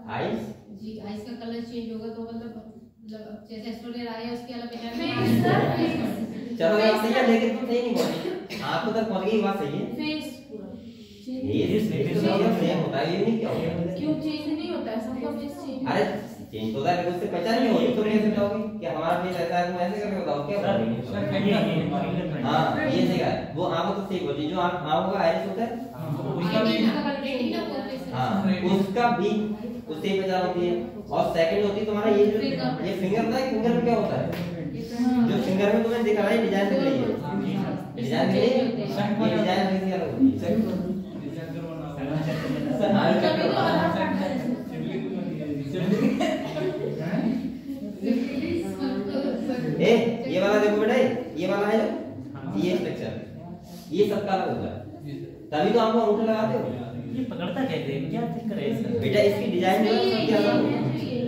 आईज जी आईज का कलर चेंज होगा तो मतलब जैसे एस्ट्रोलेर आया उसकी अलग पहचान। चलो यार सही है, लेकिन तुम सही नहीं बोल, आपको तक पहुंच गई, बात सही है। फेस पूरा ये सेम होता है, ये नहीं क्या होता है, क्यों चेंज नहीं होता है, सबका फेस चेंज। अरे चेंज होता है, उससे पहचान नहीं होती, तो कैसे बताओगे कि हमारा फेस ऐसा है, तुम ऐसे करके बताओ क्या बोलेंगे? हाँ ये सही है, वो आंखों तो सही बोली, जो आंखों का आइरिस होता है हाँ उसका भी उससे ही पहचान होती है। और सेकंड होती है तुम्हारा ये जो ये फिंगर होता है, फिंगर में क्या होता है, जो फिंगर में तुम्हें दिख रहा है डिजाइन दिख रही है, डिजाइन दिख रही है, ये डिजाइन कैसी अलग होती है? ए ये वाला देखो बेटा, ये वाला है जो ये स्ट्रक्चर, ये सबका अलग होता है, तभी तो आपको अंगूठा लगाते हो। ये पकड़ता कैसे है, क्या चक्कर है इसका? बेटा इसकी डिजाइन जो है सबकी अलग होती है,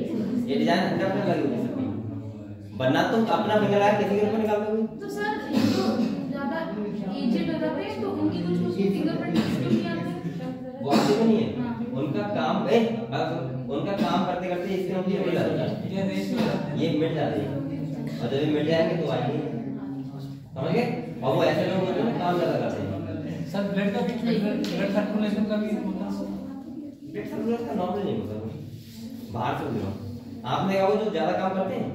ये डिजाइन अंदर अपने लगी होती है सबकी, वरना तुम अपना फिंगर लगा किसी के ऊपर निकाल दोगे। तो सर जो ज्यादा एजेड हो जाते हैं तो उनकी कुछ फिंगरप्रिंट नहीं आते, वो आते तो नहीं है, उनका काम उनका काम करते करते इसके नौकरी मिल जाती है, ये मिट जाती है, और जब ये मिट जाएंगे तो आएंगे, समझ गए? और वो ऐसे लोग होते हैं काम ज्यादा करते हैं। सर ब्लड का ब्लड सर्कुलेशन का भी होता है, ब्लड सर्कुलेशन का नॉर्मल नहीं होता, बाहर से बोलो आपने कहा वो जो ज्यादा काम करते हैं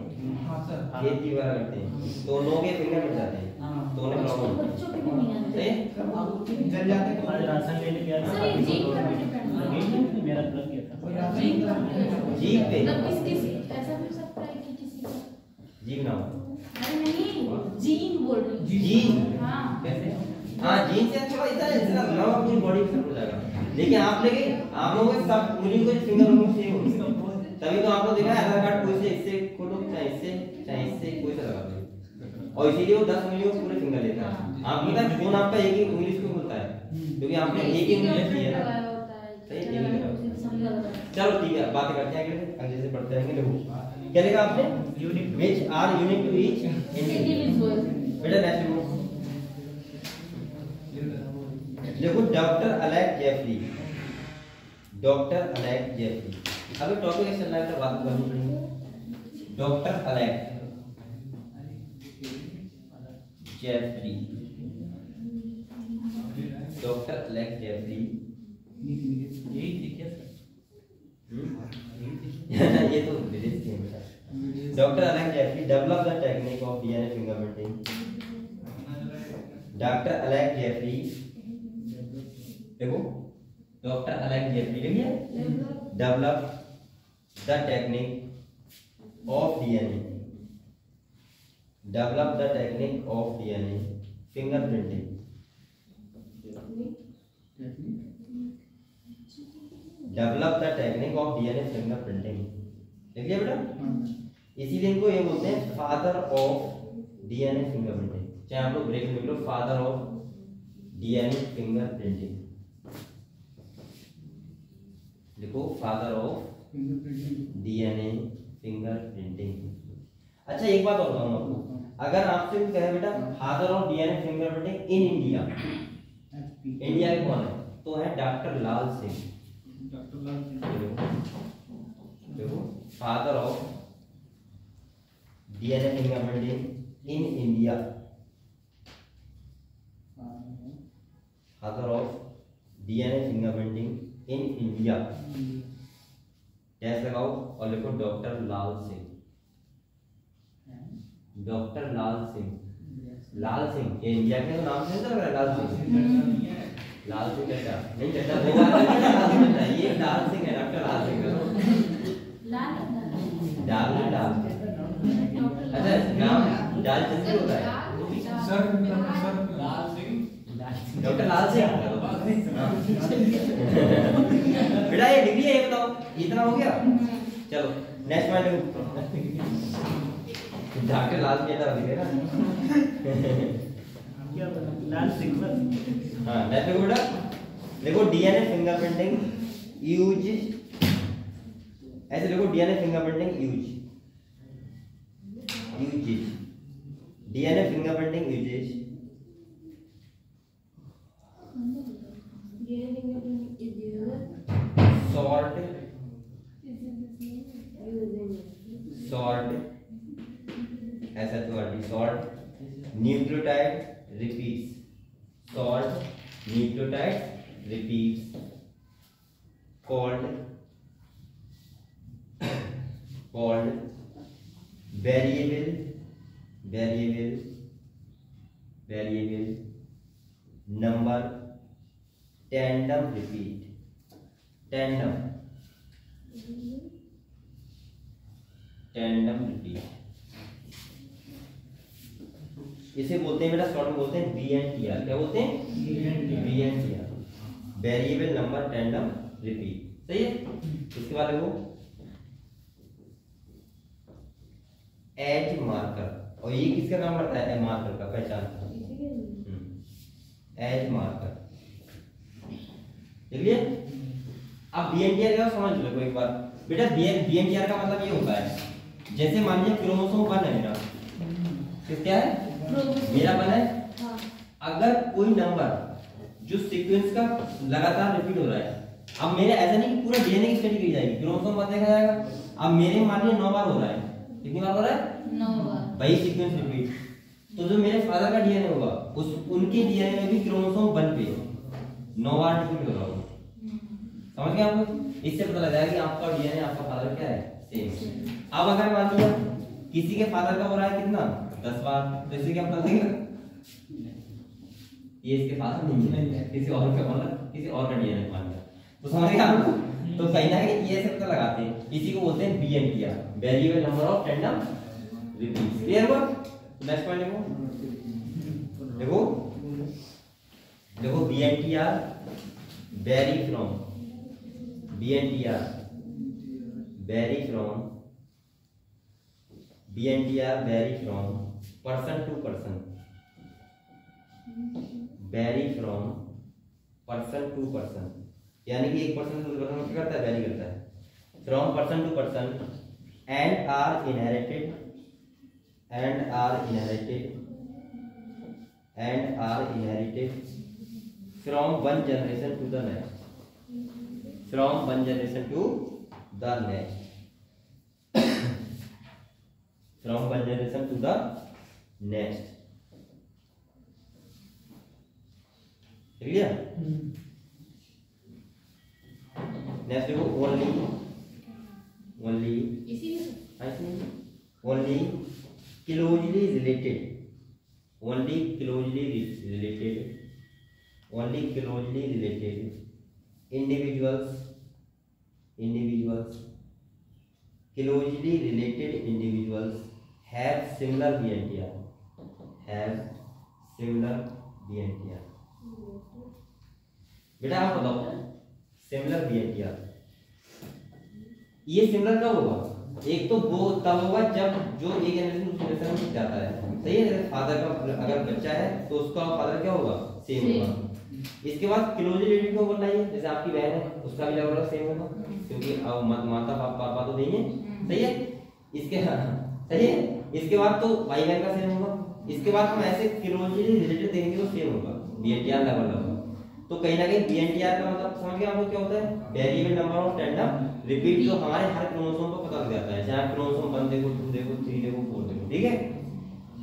हाँ सर खेती वगैरह करते हैं तो उन लोगों के फिंगर मिट जाते हैं, तो उन्हें प्रॉब्लम बच्चों के भी नहीं आते। जल जाते हैं आज राशन लेने गया था, सर ये जीन पर भी डिपेंड है, मेरा लग गया था जीन पर जीभ पे मतलब किसी ऐसा भी हो सकता है कि किसी का जीभ ना हो, अरे नहीं जीन बोल रही हूँ। जीभ हाँ कैसे? हाँ जीन से थोड़ा इतना लव अपनी बॉडी पे हो जाएगा, लेकिन आप लेके आप लोगों के सब उन्हीं को फिंगर उनको सेम होगी, तभी तो आपको देखा है आधार कार्ड कोई से इससे फोटो चाहे इससे कोई से लगा दो, और इसीलिए वो 10 उंगलियों को पूरे फिंगर लेता है। आपको पता है फोन आपका एक ही उंगली से खुलता है, क्योंकि आपने एक ही उंगली ली है ना, सही नहीं लगा। चलो ठीक है, बातें करते हैं अगले से पढ़ते रहेंगे। देखो क्या लिखा आपने, which are unique to each individual। बेटा नेक्स्ट देखो, देखो doctor Alex Jeffrey, doctor Alex Jeffrey, अभी टॉपिक चल रहा है तो बात करनी पड़ेगी। Doctor Alex Jeffrey, doctor Alex Jeffrey, यही थी क्या सर? ये तो विदेश के हैं। Doctor Alex Jeffrey develop the technique of DNA fingerprinting. Doctor Alex Jeffrey, देखो डॉक्टर अलेक्स जेफरी लिखिए, develop the technique of DNA, develop the technique of DNA fingerprinting, develop the technique of DNA fingerprinting. लिख लिया बेटा, इसीलिए इनको ये बोलते हैं फादर ऑफ डीएनए फिंगरप्रिंटिंग, चाहे आप लोग ब्रेक में लिख लो फादर ऑफ डीएनए फिंगरप्रिंटिंग, लिखो फादर ऑफ डीएनए फिंगरप्रिंटिंग। अच्छा एक बात और बताऊं आपको, अगर आपसे कहे बेटा father of DNA fingerprinting in India, India के कौन है, तो है डॉक्टर लाल सिंह। देखो father of DNA fingerprinting in India, father of DNA fingerprinting in India, कैसे लगाओ और लिखो डॉक्टर लाल सिंह, डॉक्टर लाल सिंह, लाल सिंह ये इंडिया के तो नाम से लग रहा है लाल सिंह, लाल सिंह चड्ढा नहीं, चड्ढा वो लाल सिंह है, ये लाल सिंह है, डॉक्टर लाल सिंह डाल डाल। अच्छा नाम डाल चंद्र होता है सर लाल सिंह, डॉक्टर लाल सिंह बेटा ये डिग्री है, ये बताओ इतना हो गया। चलो नेक्स्ट पॉइंट, डॉक्टर लाल बेटा लिखे ना क्या लाल सिंह बस। हाँ नेक्स्ट देखो बेटा, देखो डीएनए फिंगरप्रिंटिंग यूज, ऐसे देखो DNA fingerprinting use, DNA fingerprinting uses, short ऐसा तो short nucleotide repeats, short nucleotide repeats called called variable number tandem repeat. इसे बोलते हैं बेटा शॉर्ट में बोलते हैं VNTR। क्या बोलते हैं? VNTR, variable number tandem repeat. सही है। इसके बाद देखो एज मार्कर, और ये किसका काम करता है? मार्कर का, पहचान। एज मार्कर देख लिए। अब VNTR का समझ लो एक बार बेटा। VNTR का मतलब ये होता है, जैसे मान लीजिए क्रोमोसोम 1 है मेरा, फिर क्या है? मेरा 1 है। अगर कोई नंबर जो सीक्वेंस का लगातार रिपीट हो रहा है, अब मेरे ऐसा नहीं कि पूरा DNA की स्टडी की जाएगी, क्रोमोसोम 1 देखा जाएगा। अब मेरे मान लीजिए 9 बार हो रहा है। कितनी बार हो रहा है? 9 बार। वही सीक्वेंस रिपीट। तो जो मेरे फादर का DNA होगा, उनके DNA में भी क्रोमोसोम 1 पे 9 बार रिपीट हो रहा होगा। समझ गए आप लोग? इससे पता लग जाएगा कि आपका DNA आपका फादर क्या है? सेम। अब अगर मान लिया किसी के फादर का हो रहा है कितना? 10 बार, तो इससे क्या पता लगेगा? ये इसके फादर नहीं है, किसी और का मतलब किसी और का DNA मान लिया। तो समझ गए आप लोग? तो कहीं ना कहीं ये से पता लगाते हैं। इसी को बोलते हैं VNTR, variable number of tandem repeats. Clear हुआ? नेक्स्ट पॉइंट देखो VNTR vary from person to person, यानी कि एक पर्सन से दूसरे पर्सन में क्या करता है? वैरी करता है। From person to person and are inherited from one generation to the next. Clear? Next देखो only closely related individuals have similar VNTR. बेटा आप बताओ सिमिलर VNTR ये सिमिलर कब होगा? एक तो वो तब होगा जब जो एक जनरेशन दूसरे जनरेशन में जाता है। सही है। फादर का अगर बच्चा है तो उसका फादर क्या होगा? सेम होगा। इसके बाद क्लोजली रिलेटेड को बोलना है, जैसे आपकी बहन है उसका भी लगभग सेम होगा, क्योंकि अब माता पापा तो नहीं है। सही है। सही है। इसके बाद तो भाई बहन का सेम होगा। इसके बाद हम ऐसे क्लोजली रिलेटेड देखेंगे तो सेम होगा, VNTR लगभग। तो कहीं ना कहीं VNTR का मतलब समझ गए आप लोग क्या होता है? Variable number of tandem repeat, जो हमारे हर क्रोमोसोम को पता लग जाता है, चाहे क्रोमोसोम 1 देखो, 2 देखो, 3 देखो, 4 देखो। ठीक है।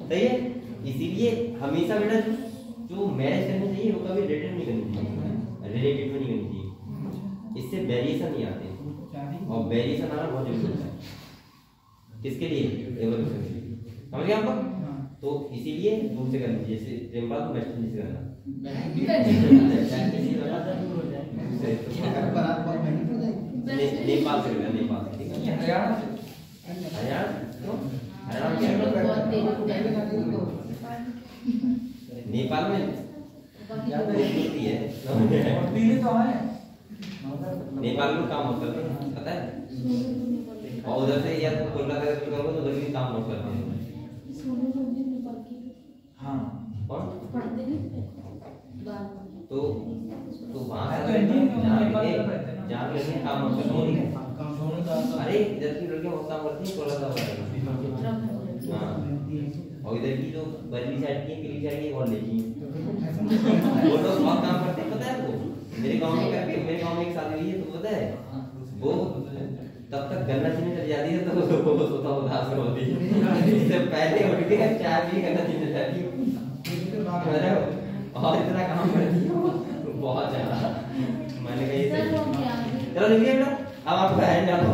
सही है। इसीलिए हमेशा बेटा जो मैरिज करनी चाहिए वो कभी रिलेटेड नहीं करनी चाहिए, रिलेटेड में नहीं करनी चाहिए। इससे वेरिएशन नहीं आते, और वेरिएशन आना बहुत जरूरी होता है। किसके लिए? एवोल्यूशन के लिए। समझ गए आप लोग? तो इसीलिए दूर से करनी चाहिए, जैसे प्रेमपाल को वेस्ट इंडीज से करना। नेपाल से करना, नेपाल से। ठीक है। हरियाणा से। नेपाल में होती है, दिल्ली तो है। नेपाल में काम बहुत करते हैं, पता है। और उधर से या तो कोलकाता से करोगे तो उधर भी काम बहुत करते हैं। हाँ। कौन? तो वहाँ तो से जहाँ लगे काम बहुत करते हैं। अरे इधर की लड़कियाँ बहुत काम करती हैं कोलकाता वगैरह। हाँ। और इधर की जो बर्ली साइड की पीली साइड की और लेती हैं, वो लोग बहुत काम करते हैं। पता है आपको? मेरे गांव में एक शादी हुई है, तो पता है वो तब तक गन्ना चीनी चली जाती है, तो वो सोता उदास होती है। इससे पहले उठ के चाय पी गन्ना चीनी जाती है, और इतना काम करती है बहुत ज्यादा। मैंने कही चलो लिखिए बेटा। अब आपको हैंड डालो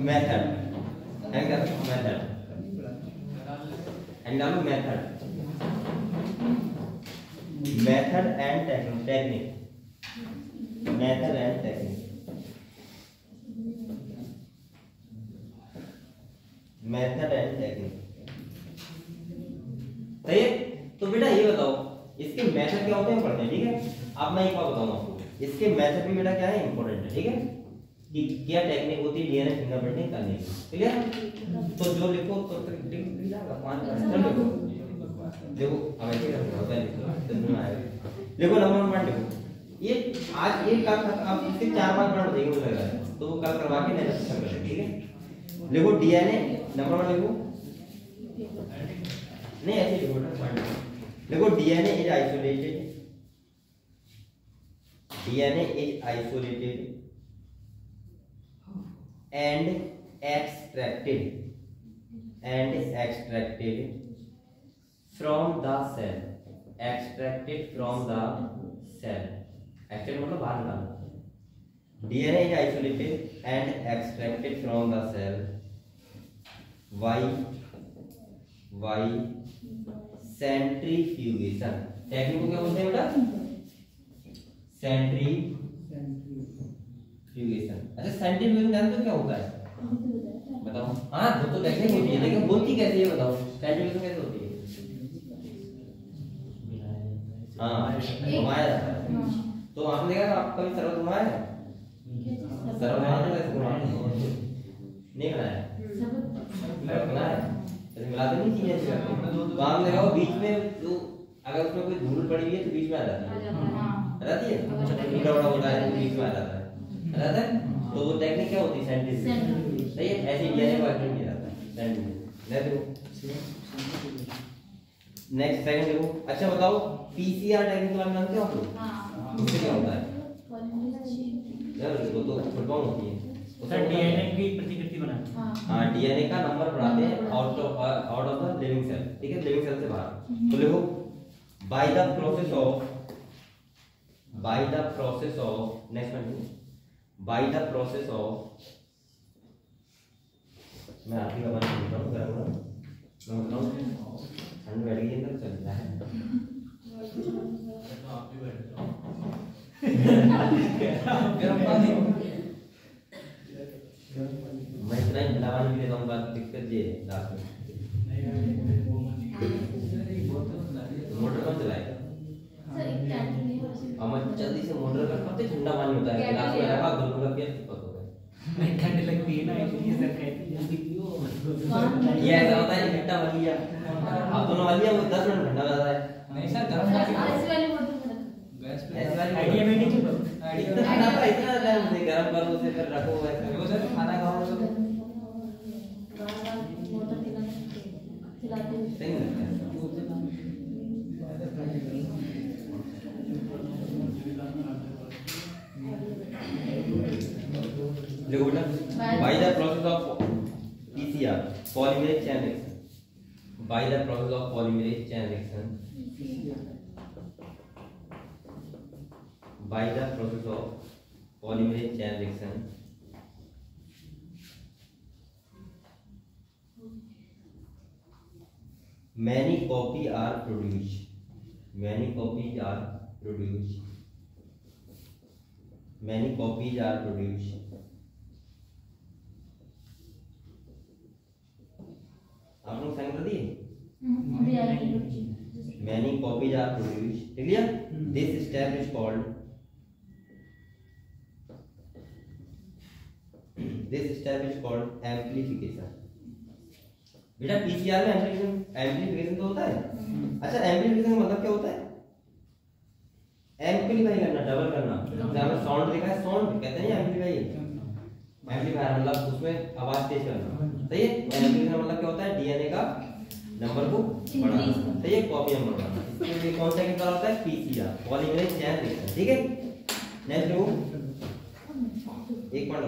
मेथड। एंड डालो method and technique method and technique सही है। तो बेटा ये बताओ इसके मेथड क्या होते हैं पढ़ते हैं, ठीक है। अब मैं एक बात बताऊंगा आपको, इसके मेथड भी बेटा क्या है इंपॉर्टेंट है, ठीक है, कि क्या टेक्निक होती है डीएनए फिंगरप्रिंटिंग करने की, क्लियर। तो जो लिखो तो लिख जाएगा 5 लिखो, देखो अब ऐसे करना होता है, देखो नंबर 1 लिखो। ये आज एक कल आप इसके 4-5 पढ़ देंगे मुझे लग रहा है, तो वो कल करवा के नेक्स्ट कर लेंगे, ठीक है। लिखो डीएनए नंबर 1 लिखो, नहीं ऐसे लिखो बेटा, देखो DNA is isolated and extracted from the cell, extracted मतलब बाहर निकालना। DNA is isolated and extracted from the cell by centrifugation। Technique को क्या बोलते हैं बेटा? सेंट्रीफ्यूगेशन। अच्छा सेंट्रीफ्यूगेशन जानते हो क्या होता है? बताओ। हाँ वो तो टेक्निक होती है, लेकिन होती कैसे है बताओ? सेंट्रीफ्यूगेशन कैसे होती है? हाँ घुमाया जाता है। तो आपने देखा था आप कभी सर्वो घुमाया है? सर्वो घुमाते कैसे घुमाते हैं? नहीं घुमाया? घुमाया ऐसे मिलाते नहीं चीजें ऐसे करते। तो आपने देखा बीच में जो अगर उसमें कोई धूल पड़ी हुई है तो बीच में आ जाती है, आ जाती है, टुकड़ा बड़ा होता है तो बीच में आ जाता है, तो वो टेक्निक क्या होती है? सेंट्रीफ्यूगेशन। सही है, ऐसे डीएनए को एक्टिवेट किया जाता है सेंट्रीफ्यूगेशन। नेक्स्ट सेकंड देखो। अच्छा बताओ पीसीआर टेक्निक के बारे में जानते हो आप लोग? हां उससे क्या होता है? यार वो तो फुल फॉर्म होती है सर डीएनए की प्रतिकृति बनाना। हां डीएनए का नंबर बढ़ाते हैं out of the living cell, ठीक है, लिविंग सेल से बाहर। तो देखो by the process of next one by the process of मैं आखिरी का बात बोल रहा हूँ गरम मैं बोल रहा हूँ ठंड बैठ गई अंदर चल रहा है गरम पानी मैं इतना ही ठंडा पानी पी लेता हूँ, बात दिक्कत ये है रात में। मोटर कौन चलाएगा? हम जल्दी से मोटर का करते ठंडा पानी होता है, गिलास में रखा दोनों का पिया चिपक हो गया। नहीं ठंड लगती है ना इसलिए सर कहती है जल्दी पियो। ये ऐसा होता है ठंडा वाली है, आप दोनों वाली है वो 10 मिनट ठंडा हो जाता है। नहीं सर गरम पानी ऐसे वाली मोटर में गैस पे ऐसे वाली आइडिया में नहीं चल इतना ठंडा पर इतना टाइम से गरम करो उसे फिर रखो ऐसे। देखो सर खाना खाओ तो मोटर चलाते हैं। सही लगता है। देखो बेटा by the process of PCR polymerase chain reaction, by the process of polymerase chain reaction, by the process of polymerase chain reaction many copies are produced, many copies are produced, many copies are produced। आप लोग sign कर दिए? Many copies are produced, clear? This step is called amplification। बेटा PCR में amplification तो होता है। अच्छा एम्प्लीफिकेशन का मतलब क्या होता है? एम्प्लीफाई करना, डबल करना। जैसे हमें साउंड देखा है, साउंड कहते हैं एम्प्लीफाई, एम्प्लीफायर मतलब उसमें आवाज तेज करना, सही है। एम्प्लीफिकेशन मतलब क्या होता है? डीएनए का नंबर को बढ़ाना, सही है, कॉपी नंबर बढ़ाना। इसके लिए कौन सा केमिकल होता है? पीसीआर पॉलीमरेज चेन रिएक्शन, ठीक है। नेक्स्ट देखो एक पॉइंट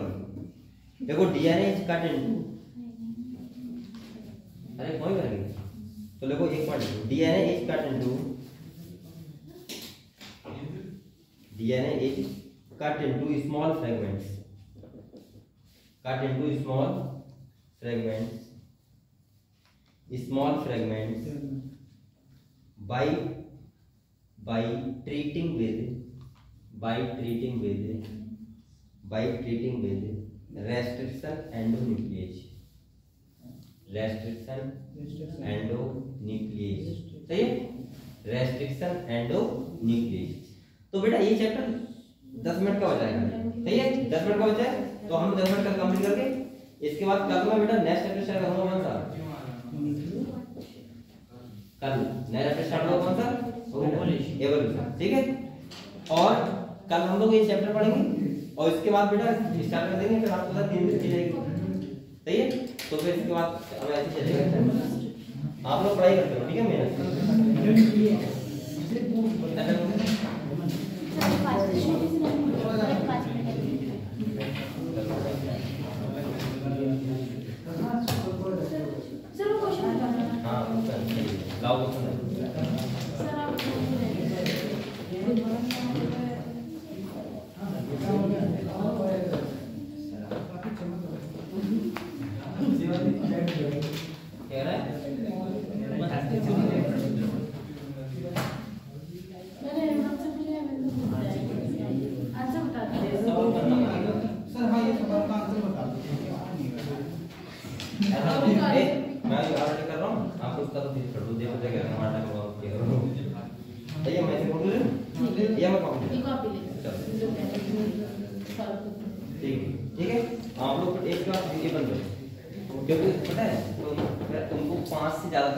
देखो डीएनए इज कट इनटू, अरे कौन करेंगे? तो देखो एक point DNA is cut into, DNA is cut into small fragments, cut into small fragments, small fragments by treating with restriction endonuclease, सही है, रेस्ट्रिक्शन एंडोन्यूक्लियस। तो बेटा ये चैप्टर 10 मिनट का हो जाएगा, सही है, 10 मिनट का हो जाए तो हम 10 मिनट का कंप्लीट करके इसके बाद कल मैं बेटा नेक्स्ट चैप्टर स्टार्ट करूंगा कौन सा, कल नया चैप्टर स्टार्ट होगा कौन सा, एवोल्यूशन, ठीक है। और कल हम लोग ये चैप्टर पढ़ेंगे और इसके बाद बेटा स्टार्ट कर देंगे, फिर आपको 3 दिन की जाएगी, सही है। तो फिर इसके बाद हम ऐसे चलेगा, आप लोग पढ़ाई करते हो, ठीक है। मेहनत हाँ लाओ कह रहा है सर हाँ ये सवाल का आंसर बता दो। मैं ऑलरेडी कर रहा हूँ, आप उसका तो फिर कर दो, देखो क्या हमारा टाइम बहुत क्या करो, भैया मैं से बोल रहा हूँ या मैं कॉपी ले ठीक है। आप लोग एक बार ये बंद करो, क्योंकि पता है तो उनको 5 से ज्यादा